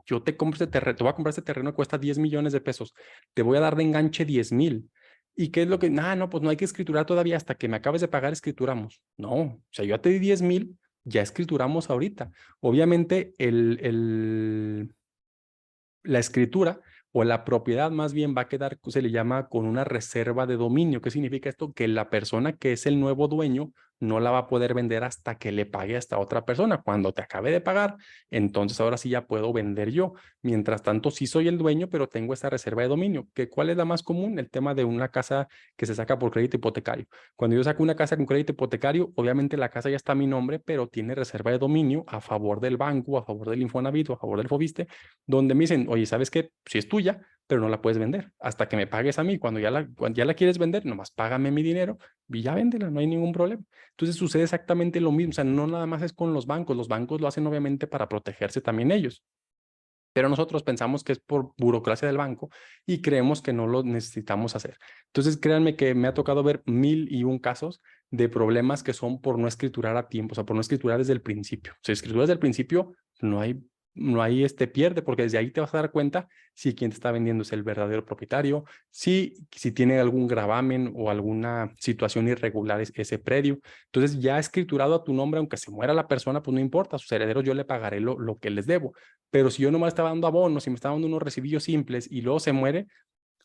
yo te compro este terreno, te voy a comprar este terreno que cuesta 10 millones de pesos, te voy a dar de enganche 10,000. ¿Y qué es lo que? No, pues no hay que escriturar todavía, hasta que me acabes de pagar escrituramos. No, o sea, yo ya te di 10,000, ya escrituramos ahorita. Obviamente la escritura o la propiedad más bien va a quedar, se le llama con una reserva de dominio. ¿Qué significa esto? Que la persona que es el nuevo dueño no la va a poder vender hasta que le pague a esta otra persona. Cuando te acabe de pagar, entonces ahora sí ya puedo vender yo. Mientras tanto, sí soy el dueño, pero tengo esta reserva de dominio. ¿Cuál es la más común? El tema de una casa que se saca por crédito hipotecario. Cuando yo saco una casa con crédito hipotecario, obviamente la casa ya está a mi nombre, pero tiene reserva de dominio a favor del banco, a favor del Infonavit o a favor del Fobiste, donde me dicen, oye, ¿sabes qué? Si es tuya, pero no la puedes vender hasta que me pagues a mí. Cuando ya la quieres vender, nomás págame mi dinero y ya véndela, no hay ningún problema. Entonces sucede exactamente lo mismo, o sea, no nada más es con los bancos lo hacen obviamente para protegerse también ellos. Pero nosotros pensamos que es por burocracia del banco y creemos que no lo necesitamos hacer. Entonces, créanme que me ha tocado ver 1001 casos de problemas que son por no escriturar a tiempo, o sea, por no escriturar desde el principio. Si escrituras desde el principio, no hay pierde, porque desde ahí te vas a dar cuenta si quien te está vendiendo es el verdadero propietario, si tiene algún gravamen o alguna situación irregular ese predio. Entonces, ya escriturado a tu nombre, aunque se muera la persona, pues no importa, a sus herederos yo le pagaré lo que les debo. Pero si yo nomás estaba dando abonos y me estaba dando unos recibillos simples y luego se muere,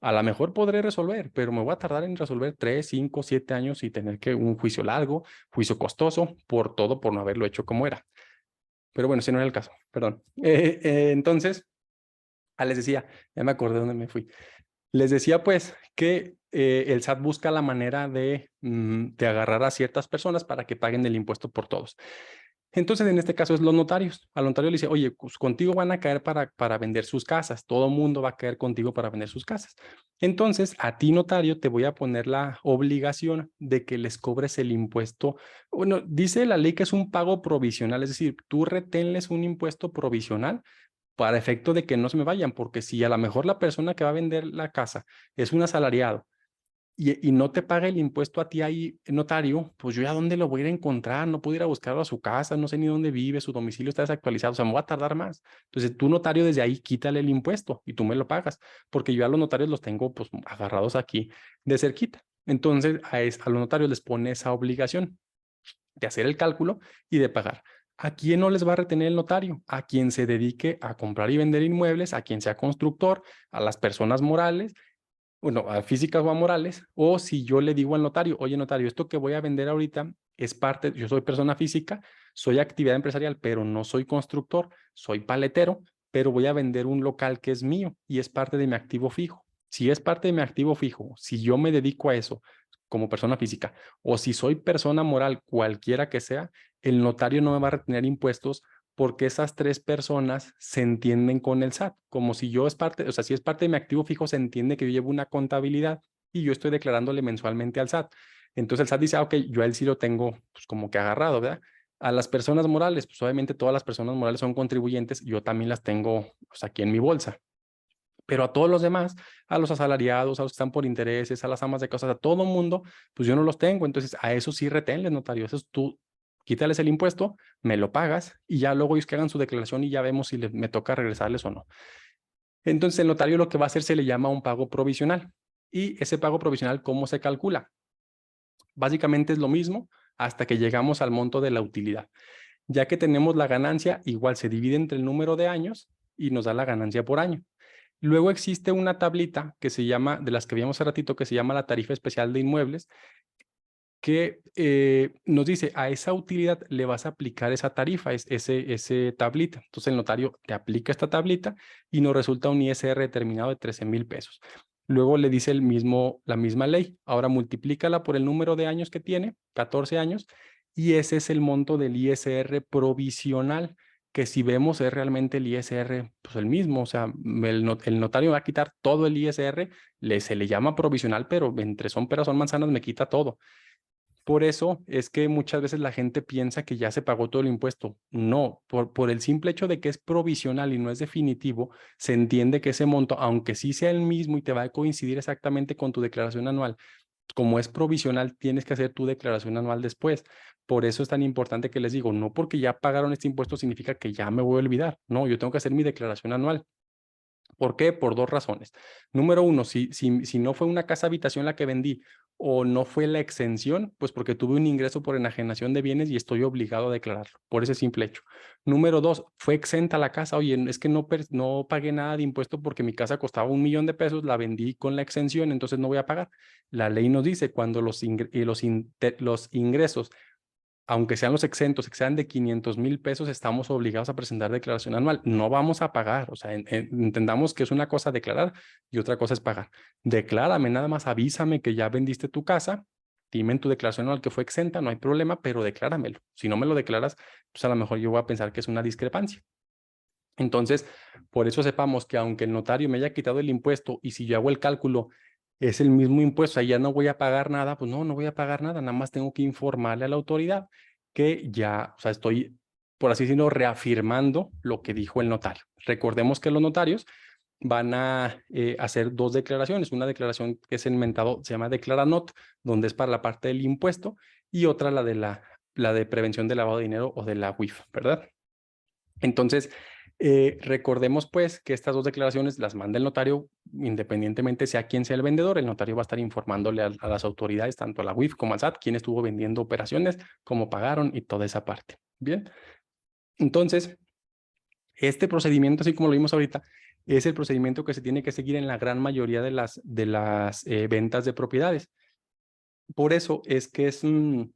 a lo mejor podré resolver, pero me voy a tardar en resolver 3, 5, 7 años y tener que un juicio largo, juicio costoso, por todo, por no haberlo hecho como era. Pero bueno, ese no era el caso, perdón. Entonces, les decía, ya me acordé dónde me fui. Les decía pues que el SAT busca la manera de agarrar a ciertas personas para que paguen el impuesto por todos. Entonces, en este caso es los notarios. Al notario le dice, oye, pues contigo van a caer para vender sus casas. Todo mundo va a caer contigo para vender sus casas. Entonces, a ti, notario, te voy a poner la obligación de que les cobres el impuesto. Bueno, dice la ley que es un pago provisional, es decir, tú reténles un impuesto provisional para efecto de que no se me vayan, porque si a lo mejor la persona que va a vender la casa es un asalariado y no te paga el impuesto a ti ahí, notario, pues yo ya dónde lo voy a ir a encontrar, no puedo ir a buscarlo a su casa, no sé ni dónde vive, su domicilio está desactualizado, o sea, me va a tardar más. Entonces, tú, notario, desde ahí quítale el impuesto y tú me lo pagas, porque yo a los notarios los tengo pues agarrados aquí de cerquita. Entonces, a los notarios les pone esa obligación de hacer el cálculo y de pagar. ¿A quién no les va a retener el notario? A quien se dedique a comprar y vender inmuebles, a quien sea constructor, a las personas morales, bueno, a físicas o a morales, o si yo le digo al notario, oye notario, esto que voy a vender ahorita es parte, yo soy persona física, soy actividad empresarial, pero no soy constructor, soy paletero, pero voy a vender un local que es mío y es parte de mi activo fijo. Si es parte de mi activo fijo, si yo me dedico a eso como persona física, o si soy persona moral, cualquiera que sea, el notario no me va a retener impuestos porque esas tres personas se entienden con el SAT, como si yo es parte, o sea, si es parte de mi activo fijo, se entiende que yo llevo una contabilidad y yo estoy declarándole mensualmente al SAT. Entonces el SAT dice, ok, yo a él sí lo tengo pues como que agarrado, ¿verdad? A las personas morales, pues obviamente todas las personas morales son contribuyentes, yo también las tengo pues, aquí en mi bolsa. Pero a todos los demás, a los asalariados, a los que están por intereses, a las amas de casa, a todo mundo, pues yo no los tengo. Entonces, a eso sí reténles, notario. Eso es tú, quítales el impuesto, me lo pagas y ya luego ellos que hagan su declaración y ya vemos si me toca regresarles o no. Entonces, el notario lo que va a hacer se le llama un pago provisional. Y ese pago provisional, ¿cómo se calcula? Básicamente es lo mismo hasta que llegamos al monto de la utilidad. Ya que tenemos la ganancia, igual se divide entre el número de años y nos da la ganancia por año. Luego existe una tablita que se llama, de las que vimos hace ratito, que se llama la tarifa especial de inmuebles, que nos dice a esa utilidad le vas a aplicar esa tarifa, ese tablita. Entonces el notario te aplica esta tablita y nos resulta un ISR determinado de 13,000 pesos. Luego le dice la misma ley. Ahora multiplícala por el número de años que tiene, 14 años, y ese es el monto del ISR provisional, que si vemos es realmente el ISR, pues el mismo. O sea, el notario va a quitar todo el ISR, se le llama provisional, pero entre son peras, son manzanas, me quita todo. Por eso es que muchas veces la gente piensa que ya se pagó todo el impuesto. No, por el simple hecho de que es provisional y no es definitivo, se entiende que ese monto, aunque sí sea el mismo y te va a coincidir exactamente con tu declaración anual, como es provisional, tienes que hacer tu declaración anual después. Por eso es tan importante que les digo, no porque ya pagaron este impuesto significa que ya me voy a olvidar. No, yo tengo que hacer mi declaración anual. ¿Por qué? Por dos razones. Número uno, si no fue una casa habitación la que vendí o no fue la exención, pues porque tuve un ingreso por enajenación de bienes y estoy obligado a declararlo por ese simple hecho. Número dos, fue exenta la casa. Oye, es que no pagué nada de impuesto porque mi casa costaba 1,000,000 de pesos, la vendí con la exención, entonces no voy a pagar. La ley nos dice cuando los ingresos, aunque sean los exentos, que sean de 500,000 pesos, estamos obligados a presentar declaración anual. No vamos a pagar. O sea, entendamos que es una cosa declarar y otra cosa es pagar. Declárame, nada más avísame que ya vendiste tu casa. Dime en tu declaración anual que fue exenta, no hay problema, pero decláramelo. Si no me lo declaras, pues a lo mejor yo voy a pensar que es una discrepancia. Entonces, por eso sepamos que aunque el notario me haya quitado el impuesto y si yo hago el cálculo es el mismo impuesto, ahí ya no voy a pagar nada, pues no voy a pagar nada, nada más tengo que informarle a la autoridad que ya, o sea, estoy, por así decirlo, reafirmando lo que dijo el notario. Recordemos que los notarios van a hacer dos declaraciones, una declaración que es inventado, se llama Declaranot, donde es para la parte del impuesto, y otra la de prevención de lavado de dinero o de la UIF, ¿verdad? Entonces, recordemos pues que estas dos declaraciones las manda el notario independientemente sea quien sea el vendedor. El notario va a estar informándole a las autoridades, tanto a la UIF como al SAT, quién estuvo vendiendo operaciones, cómo pagaron y toda esa parte. Bien, entonces, este procedimiento, así como lo vimos ahorita, es el procedimiento que se tiene que seguir en la gran mayoría de las ventas de propiedades. Por eso es que es un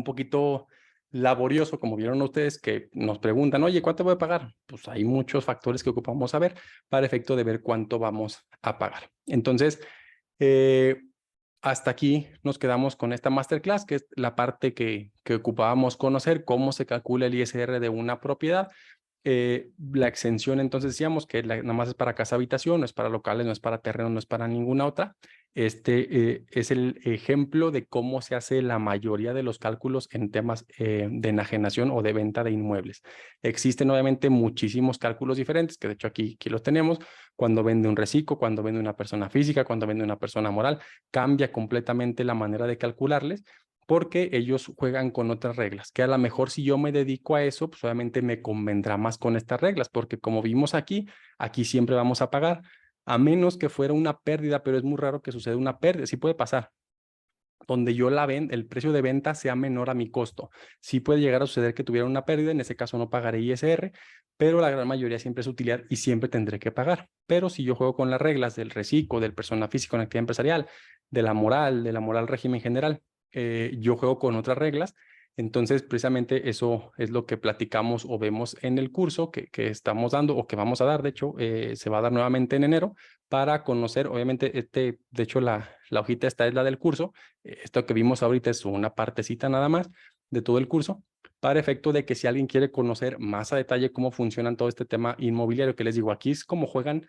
poquito laborioso, como vieron ustedes, que nos preguntan, oye, ¿cuánto voy a pagar? Pues hay muchos factores que ocupamos saber para efecto de ver cuánto vamos a pagar. Entonces, hasta aquí nos quedamos con esta masterclass, que es la parte que ocupábamos conocer, cómo se calcula el ISR de una propiedad. La exención, entonces decíamos que nada más es para casa habitación, no es para locales, no es para terreno, no es para ninguna otra. Este es el ejemplo de cómo se hace la mayoría de los cálculos en temas de enajenación o de venta de inmuebles. Existen obviamente muchísimos cálculos diferentes, que de hecho aquí los tenemos. Cuando vende un reciclo, cuando vende una persona física, cuando vende una persona moral, cambia completamente la manera de calcularles, porque ellos juegan con otras reglas, que a lo mejor si yo me dedico a eso, pues obviamente me convendrá más con estas reglas, porque como vimos aquí siempre vamos a pagar, a menos que fuera una pérdida, pero es muy raro que suceda una pérdida, sí puede pasar, donde yo el precio de venta sea menor a mi costo. Sí puede llegar a suceder que tuviera una pérdida, en ese caso no pagaré ISR, pero la gran mayoría siempre es utilidad y siempre tendré que pagar. Pero si yo juego con las reglas del reciclo, del persona física en actividad empresarial, de la moral régimen general, yo juego con otras reglas. Entonces, precisamente eso es lo que platicamos o vemos en el curso que estamos dando o que vamos a dar. De hecho, se va a dar nuevamente en enero para conocer, obviamente, de hecho, la hojita esta es la del curso. Esto que vimos ahorita es una partecita nada más de todo el curso, para efecto de que si alguien quiere conocer más a detalle cómo funcionan todo este tema inmobiliario, que les digo, aquí es cómo juegan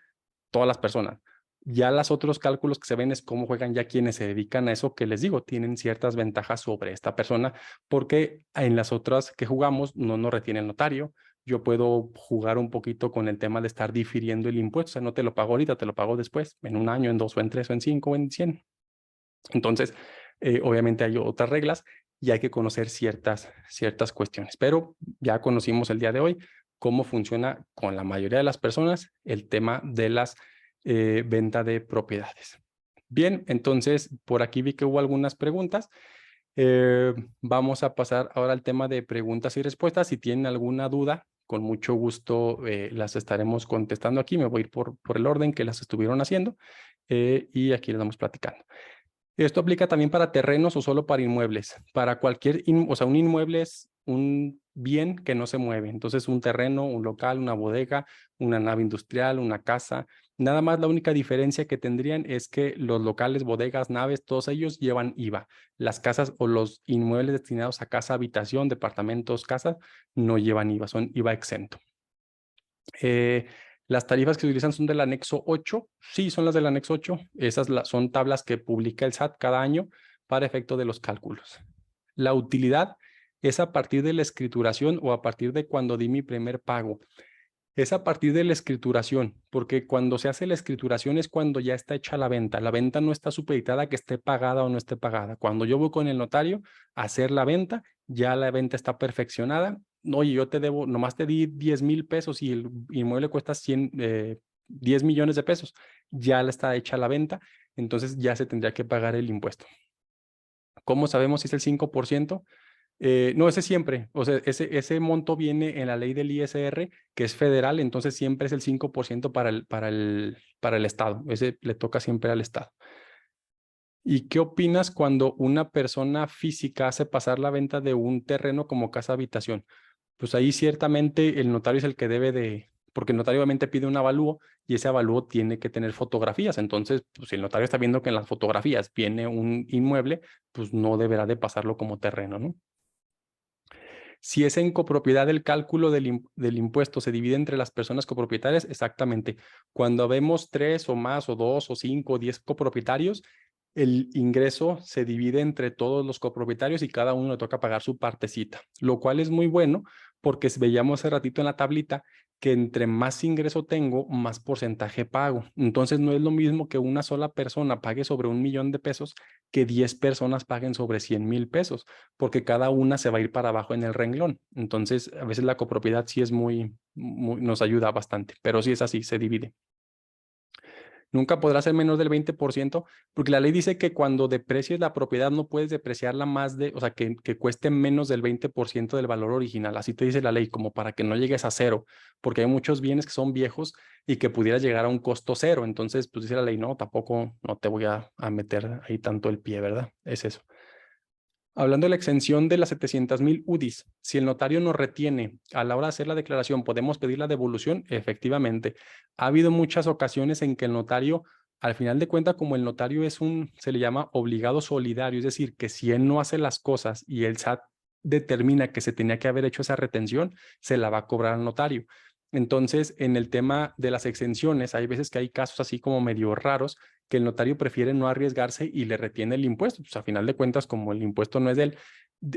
todas las personas. Ya los otros cálculos que se ven es cómo juegan ya quienes se dedican a eso, que les digo, tienen ciertas ventajas sobre esta persona, porque en las otras que jugamos no nos retiene el notario. Yo puedo jugar un poquito con el tema de estar difiriendo el impuesto, o sea, no te lo pago ahorita, te lo pago después, en un año, en 2, o en 3, o en 5, o en 100. Entonces, obviamente hay otras reglas y hay que conocer ciertas cuestiones, pero ya conocimos el día de hoy cómo funciona con la mayoría de las personas el tema de las venta de propiedades. Bien, entonces por aquí vi que hubo algunas preguntas. Vamos a pasar ahora al tema de preguntas y respuestas. Si tienen alguna duda, con mucho gusto las estaremos contestando aquí. Me voy a ir por el orden que las estuvieron haciendo y aquí les vamos platicando. ¿Esto aplica también para terrenos o solo para inmuebles? Para cualquier, o sea, un inmueble es un bien que no se mueve. Entonces, un terreno, un local, una bodega, una nave industrial, una casa. Nada más la única diferencia que tendrían es que los locales, bodegas, naves, todos ellos llevan IVA. Las casas o los inmuebles destinados a casa, habitación, departamentos, casas, no llevan IVA, son IVA exento. Las tarifas que se utilizan son del anexo 8. Sí, son las del anexo 8. Esas son tablas que publica el SAT cada año para efecto de los cálculos. La utilidad es a partir de la escrituración o a partir de cuando di mi primer pago. Es a partir de la escrituración, porque cuando se hace la escrituración es cuando ya está hecha la venta. La venta no está supeditada a que esté pagada o no esté pagada. Cuando yo voy con el notario a hacer la venta, ya la venta está perfeccionada. Oye, yo te debo, nomás te di 10,000 pesos y el inmueble cuesta 10 millones de pesos. Ya está hecha la venta, entonces ya se tendría que pagar el impuesto. ¿Cómo sabemos si es el 5%? No, ese siempre, o sea, ese monto viene en la ley del ISR, que es federal, entonces siempre es el 5% para el Estado, ese le toca siempre al Estado. ¿Y qué opinas cuando una persona física hace pasar la venta de un terreno como casa habitación? Pues ahí ciertamente el notario es el que debe de, porque el notario obviamente pide un avalúo y ese avalúo tiene que tener fotografías. Entonces, pues si el notario está viendo que en las fotografías viene un inmueble, pues no deberá de pasarlo como terreno, ¿no? Si es en copropiedad, el cálculo del impuesto se divide entre las personas copropietarias, exactamente. Cuando vemos 3 o más, o 2 o 5 o 10 copropietarios, el ingreso se divide entre todos los copropietarios y cada uno le toca pagar su partecita, lo cual es muy bueno porque veíamos hace ratito en la tablita que entre más ingreso tengo, más porcentaje pago. Entonces no es lo mismo que una sola persona pague sobre 1,000,000 de pesos que 10 personas paguen sobre 100,000 pesos, porque cada una se va a ir para abajo en el renglón. Entonces a veces la copropiedad sí es nos ayuda bastante, pero sí es así, se divide. Nunca podrá ser menos del 20%, porque la ley dice que cuando deprecies la propiedad no puedes depreciarla más de, o sea, que cueste menos del 20% del valor original. Así te dice la ley, como para que no llegues a cero, porque hay muchos bienes que son viejos y que pudiera llegar a un costo cero. Entonces, pues dice la ley, no, tampoco no te voy a meter ahí tanto el pie, ¿verdad? Es eso. Hablando de la exención de las 700,000 UDIs, si el notario nos retiene a la hora de hacer la declaración, ¿podemos pedir la devolución? Efectivamente. Ha habido muchas ocasiones en que el notario, al final de cuentas, como el notario se le llama obligado solidario, es decir, que si él no hace las cosas y el SAT determina que se tenía que haber hecho esa retención, se la va a cobrar al notario. Entonces, en el tema de las exenciones, hay veces que hay casos así como medio raros que el notario prefiere no arriesgarse y le retiene el impuesto. Pues a final de cuentas, como el impuesto no es de él,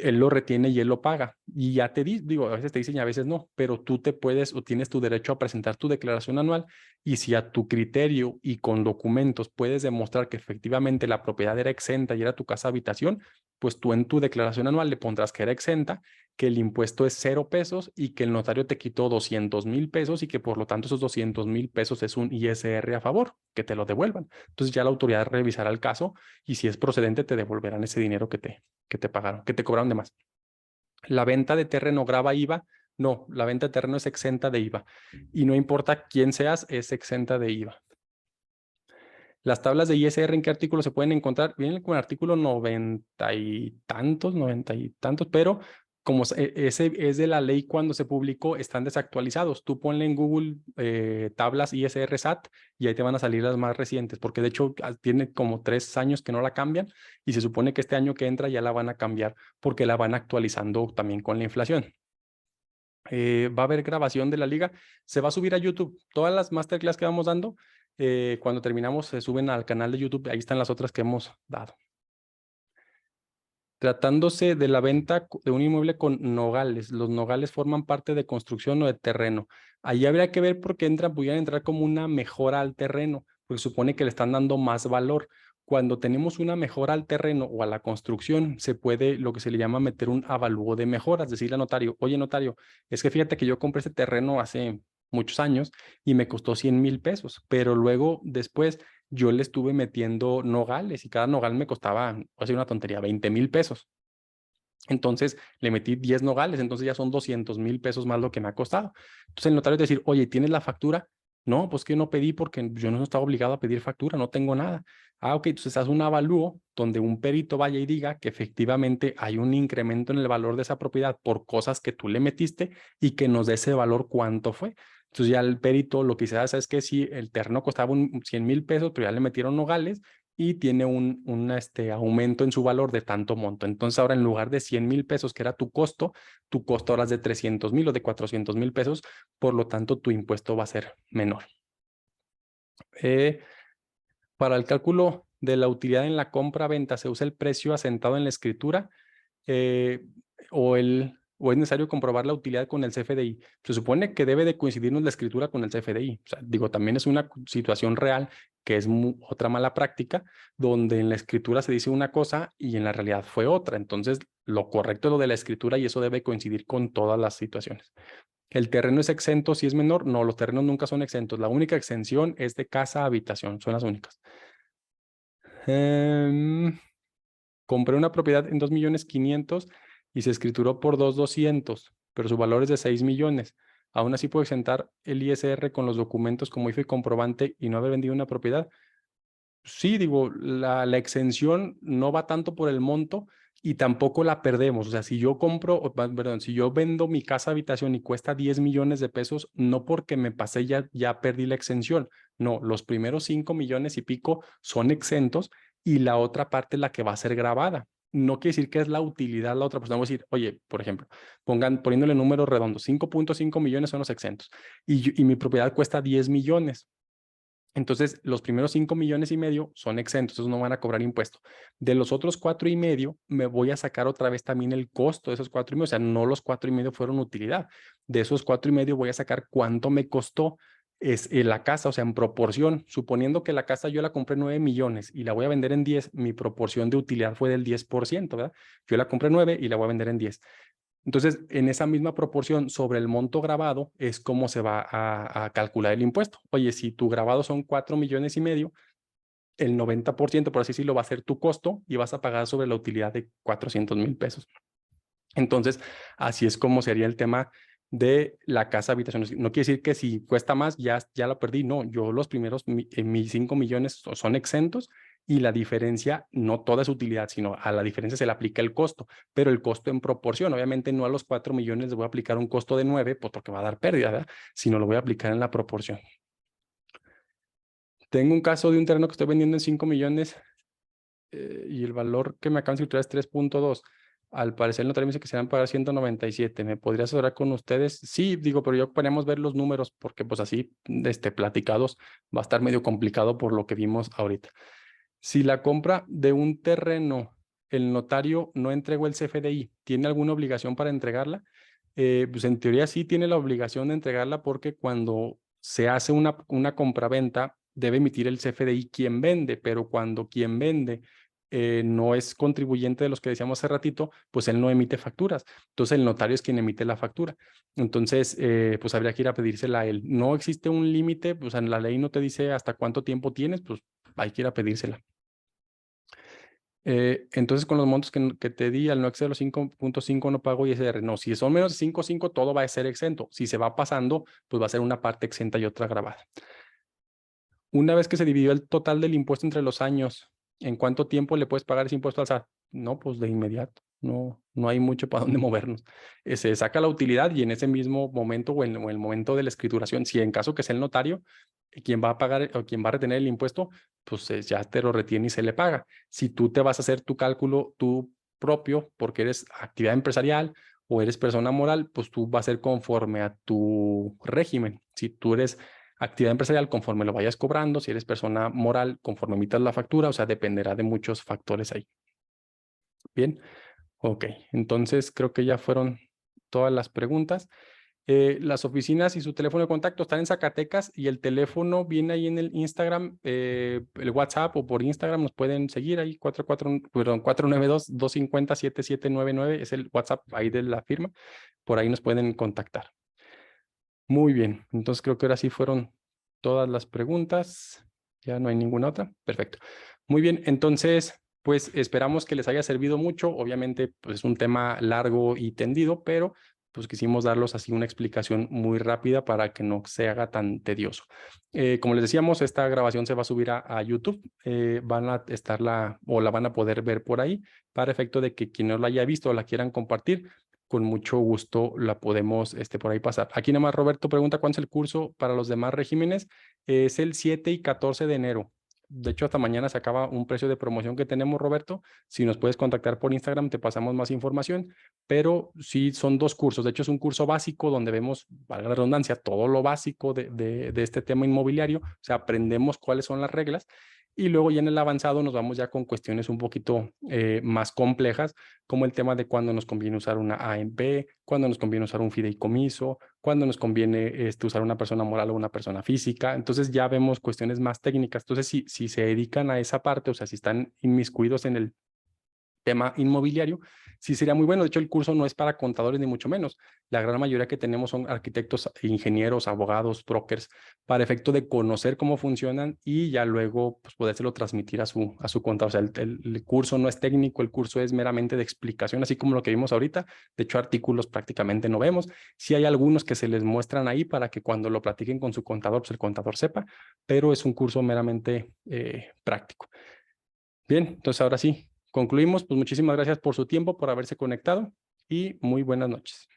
él lo retiene y él lo paga. Y ya digo, a veces te dicen y a veces no, pero tú te puedes o tienes tu derecho a presentar tu declaración anual y si a tu criterio y con documentos puedes demostrar que efectivamente la propiedad era exenta y era tu casa habitación, pues tú en tu declaración anual le pondrás que era exenta, que el impuesto es 0 pesos y que el notario te quitó 200,000 pesos y que por lo tanto esos 200,000 pesos es un ISR a favor, que te lo devuelvan. Entonces ya la autoridad revisará el caso y si es procedente te devolverán ese dinero que te pagaron, que te cobraron de más. La venta de terreno grava IVA. No, la venta de terreno es exenta de IVA y no importa quién seas, es exenta de IVA. Las tablas de ISR, ¿en qué artículo se pueden encontrar? Vienen con el artículo 90 y tantos, pero como ese es de la ley cuando se publicó, están desactualizados. Tú ponle en Google tablas ISR SAT y ahí te van a salir las más recientes, porque de hecho tiene como 3 años que no la cambian y se supone que este año que entra ya la van a cambiar porque la van actualizando también con la inflación. Va a haber grabación de la liga, se va a subir a YouTube. Todas las masterclass que vamos dando, cuando terminamos, se suben al canal de YouTube. Ahí están las otras que hemos dado. Tratándose de la venta de un inmueble con nogales, los nogales forman parte de construcción o de terreno. Ahí habría que ver por qué pudieran entrar como una mejora al terreno, porque supone que le están dando más valor. Cuando tenemos una mejora al terreno o a la construcción, se puede lo que se le llama meter un avalúo de mejoras, decirle al notario, oye notario, es que fíjate que yo compré este terreno hace muchos años y me costó 100,000 pesos, pero luego después yo le estuve metiendo nogales y cada nogal me costaba, voy a decir una tontería, 20,000 pesos. Entonces le metí 10 nogales, entonces ya son 200,000 pesos más lo que me ha costado. Entonces el notario es decir, oye, ¿tienes la factura? No, pues que no pedí porque yo no estaba obligado a pedir factura, no tengo nada. Ah, ok, entonces haz un avalúo donde un perito vaya y diga que efectivamente hay un incremento en el valor de esa propiedad por cosas que tú le metiste y que nos dé ese valor cuánto fue. Entonces ya el perito lo que se hace es que si el terreno costaba 100,000 pesos, pero ya le metieron nogales y tiene un aumento en su valor de tanto monto. Entonces ahora en lugar de 100,000 pesos, que era tu costo ahora es de 300,000 o de 400,000 pesos, por lo tanto tu impuesto va a ser menor. Para el cálculo de la utilidad en la compra-venta, ¿se usa el precio asentado en la escritura eh, o es necesario comprobar la utilidad con el CFDI? Se supone que debe de coincidirnos la escritura con el CFDI. O sea, digo, también es una situación real que es otra mala práctica, donde en la escritura se dice una cosa y en la realidad fue otra. Entonces, lo correcto es lo de la escritura y eso debe coincidir con todas las situaciones. ¿El terreno es exento si es menor? No, los terrenos nunca son exentos. La única exención es de casa a habitación, son las únicas. Compré una propiedad en 2,500,000 y se escrituró por 2,200,000, pero su valor es de 6 millones. Aún así puedo exentar el ISR con los documentos como IFE comprobante y no haber vendido una propiedad. Sí, digo, la exención no va tanto por el monto y tampoco la perdemos. O sea, si yo si yo vendo mi casa habitación y cuesta 10 millones de pesos, no porque me pasé ya perdí la exención. No, los primeros 5 millones y pico son exentos y la otra parte es la que va a ser grabada. no quiere decir que es la utilidad la otra persona. Vamos a decir, oye, por ejemplo, poniéndole números redondos, 5.5 millones son los exentos y mi propiedad cuesta 10 millones. Entonces, los primeros 5,5 millones son exentos, esos no van a cobrar impuesto. De los otros 4,5, me voy a sacar otra vez también el costo de esos 4,5, o sea, no los 4,5 fueron utilidad. De esos 4,5 voy a sacar cuánto me costó la casa, o sea, en proporción. Suponiendo que la casa yo la compré 9 millones y la voy a vender en 10, mi proporción de utilidad fue del 10%, ¿verdad? Yo la compré 9 y la voy a vender en 10. Entonces, en esa misma proporción sobre el monto grabado es como se va a calcular el impuesto. Oye, si tu grabado son 4,5 millones, el 90%, por así decirlo, va a ser tu costo y vas a pagar sobre la utilidad de 400,000 pesos. Entonces, así es como sería el tema de la casa habitación. No quiere decir que si cuesta más, ya la perdí. No, yo los primeros, mis 5 millones son exentos y la diferencia, no toda es utilidad, sino a la diferencia se le aplica el costo, pero el costo en proporción. Obviamente no a los 4 millones les voy a aplicar un costo de 9, pues porque va a dar pérdida, ¿verdad? Sino lo voy a aplicar en la proporción. Tengo un caso de un terreno que estoy vendiendo en 5 millones y el valor que me acaban de escribir es 3.2. Al parecer el notario me dice que se van a pagar 197. ¿Me podría asesorar con ustedes? Sí, digo, pero yo podríamos ver los números porque pues así, platicados, va a estar medio complicado por lo que vimos ahorita. Si la compra de un terreno, el notario no entregó el CFDI, ¿tiene alguna obligación para entregarla? Pues en teoría sí tiene la obligación de entregarla porque cuando se hace una compraventa, debe emitir el CFDI quien vende, pero cuando quien vende no es contribuyente de los que decíamos hace ratito, pues él no emite facturas. Entonces el notario es quien emite la factura. Entonces, pues habría que ir a pedírsela a él. No existe un límite, pues en la ley no te dice hasta cuánto tiempo tienes, pues hay que ir a pedírsela. Entonces, con los montos que te di, al no exceder los 5.5 no pago ISR. No, si son menos de 5.5, todo va a ser exento. Si se va pasando, pues va a ser una parte exenta y otra grabada. Una vez que se dividió el total del impuesto entre los años, ¿en cuánto tiempo le puedes pagar ese impuesto al SAT? No, pues de inmediato. No hay mucho para dónde movernos. Se saca la utilidad y en ese mismo momento o en el momento de la escrituración, si en caso que sea el notario, quien va a pagar o quien va a retener el impuesto, pues ya te lo retiene y se le paga. Si tú te vas a hacer tu cálculo tú propio porque eres actividad empresarial o eres persona moral, pues tú vas a ser conforme a tu régimen. Si tú eres actividad empresarial, conforme lo vayas cobrando, si eres persona moral, conforme emitas la factura, o sea, dependerá de muchos factores ahí. Bien, ok, entonces creo que ya fueron todas las preguntas. Las oficinas y su teléfono de contacto están en Zacatecas y el teléfono viene ahí en el Instagram, el WhatsApp o por Instagram nos pueden seguir ahí, 492-250-7799 es el WhatsApp ahí de la firma, por ahí nos pueden contactar. Muy bien, entonces creo que ahora sí fueron todas las preguntas. Ya no hay ninguna otra. Perfecto. Muy bien, entonces, pues esperamos que les haya servido mucho. Obviamente, pues es un tema largo y tendido, pero pues quisimos darlos así una explicación muy rápida para que no se haga tan tedioso. Como les decíamos, esta grabación se va a subir a YouTube. Van a estarla o la van a poder ver por ahí para efecto de que quien no la haya visto o la quieran compartir, con mucho gusto la podemos por ahí pasar. Aquí nada más Roberto pregunta cuándo es el curso para los demás regímenes. Es el 7 y 14 de enero. De hecho, hasta mañana se acaba un precio de promoción que tenemos, Roberto. Si nos puedes contactar por Instagram, te pasamos más información. Pero sí, son 2 cursos. De hecho, es un curso básico donde vemos, valga la redundancia, todo lo básico de este tema inmobiliario. O sea, aprendemos cuáles son las reglas. Y luego ya en el avanzado nos vamos ya con cuestiones un poquito más complejas, como el tema de cuándo nos conviene usar una AMP, cuándo nos conviene usar un fideicomiso, cuándo nos conviene usar una persona moral o una persona física. Entonces ya vemos cuestiones más técnicas. Entonces, si se dedican a esa parte, o sea, si están inmiscuidos en el tema inmobiliario, sí sería muy bueno. De hecho, el curso no es para contadores ni mucho menos. La gran mayoría que tenemos son arquitectos, ingenieros, abogados, brokers, para efecto de conocer cómo funcionan y ya luego pues, podérselo transmitir a su contador. O sea, el curso no es técnico, el curso es meramente de explicación, así como lo que vimos ahorita. De hecho, artículos prácticamente no vemos. Sí hay algunos que se les muestran ahí para que cuando lo platiquen con su contador, pues el contador sepa, pero es un curso meramente práctico. Bien, entonces ahora sí, concluimos. Pues muchísimas gracias por su tiempo, por haberse conectado y muy buenas noches.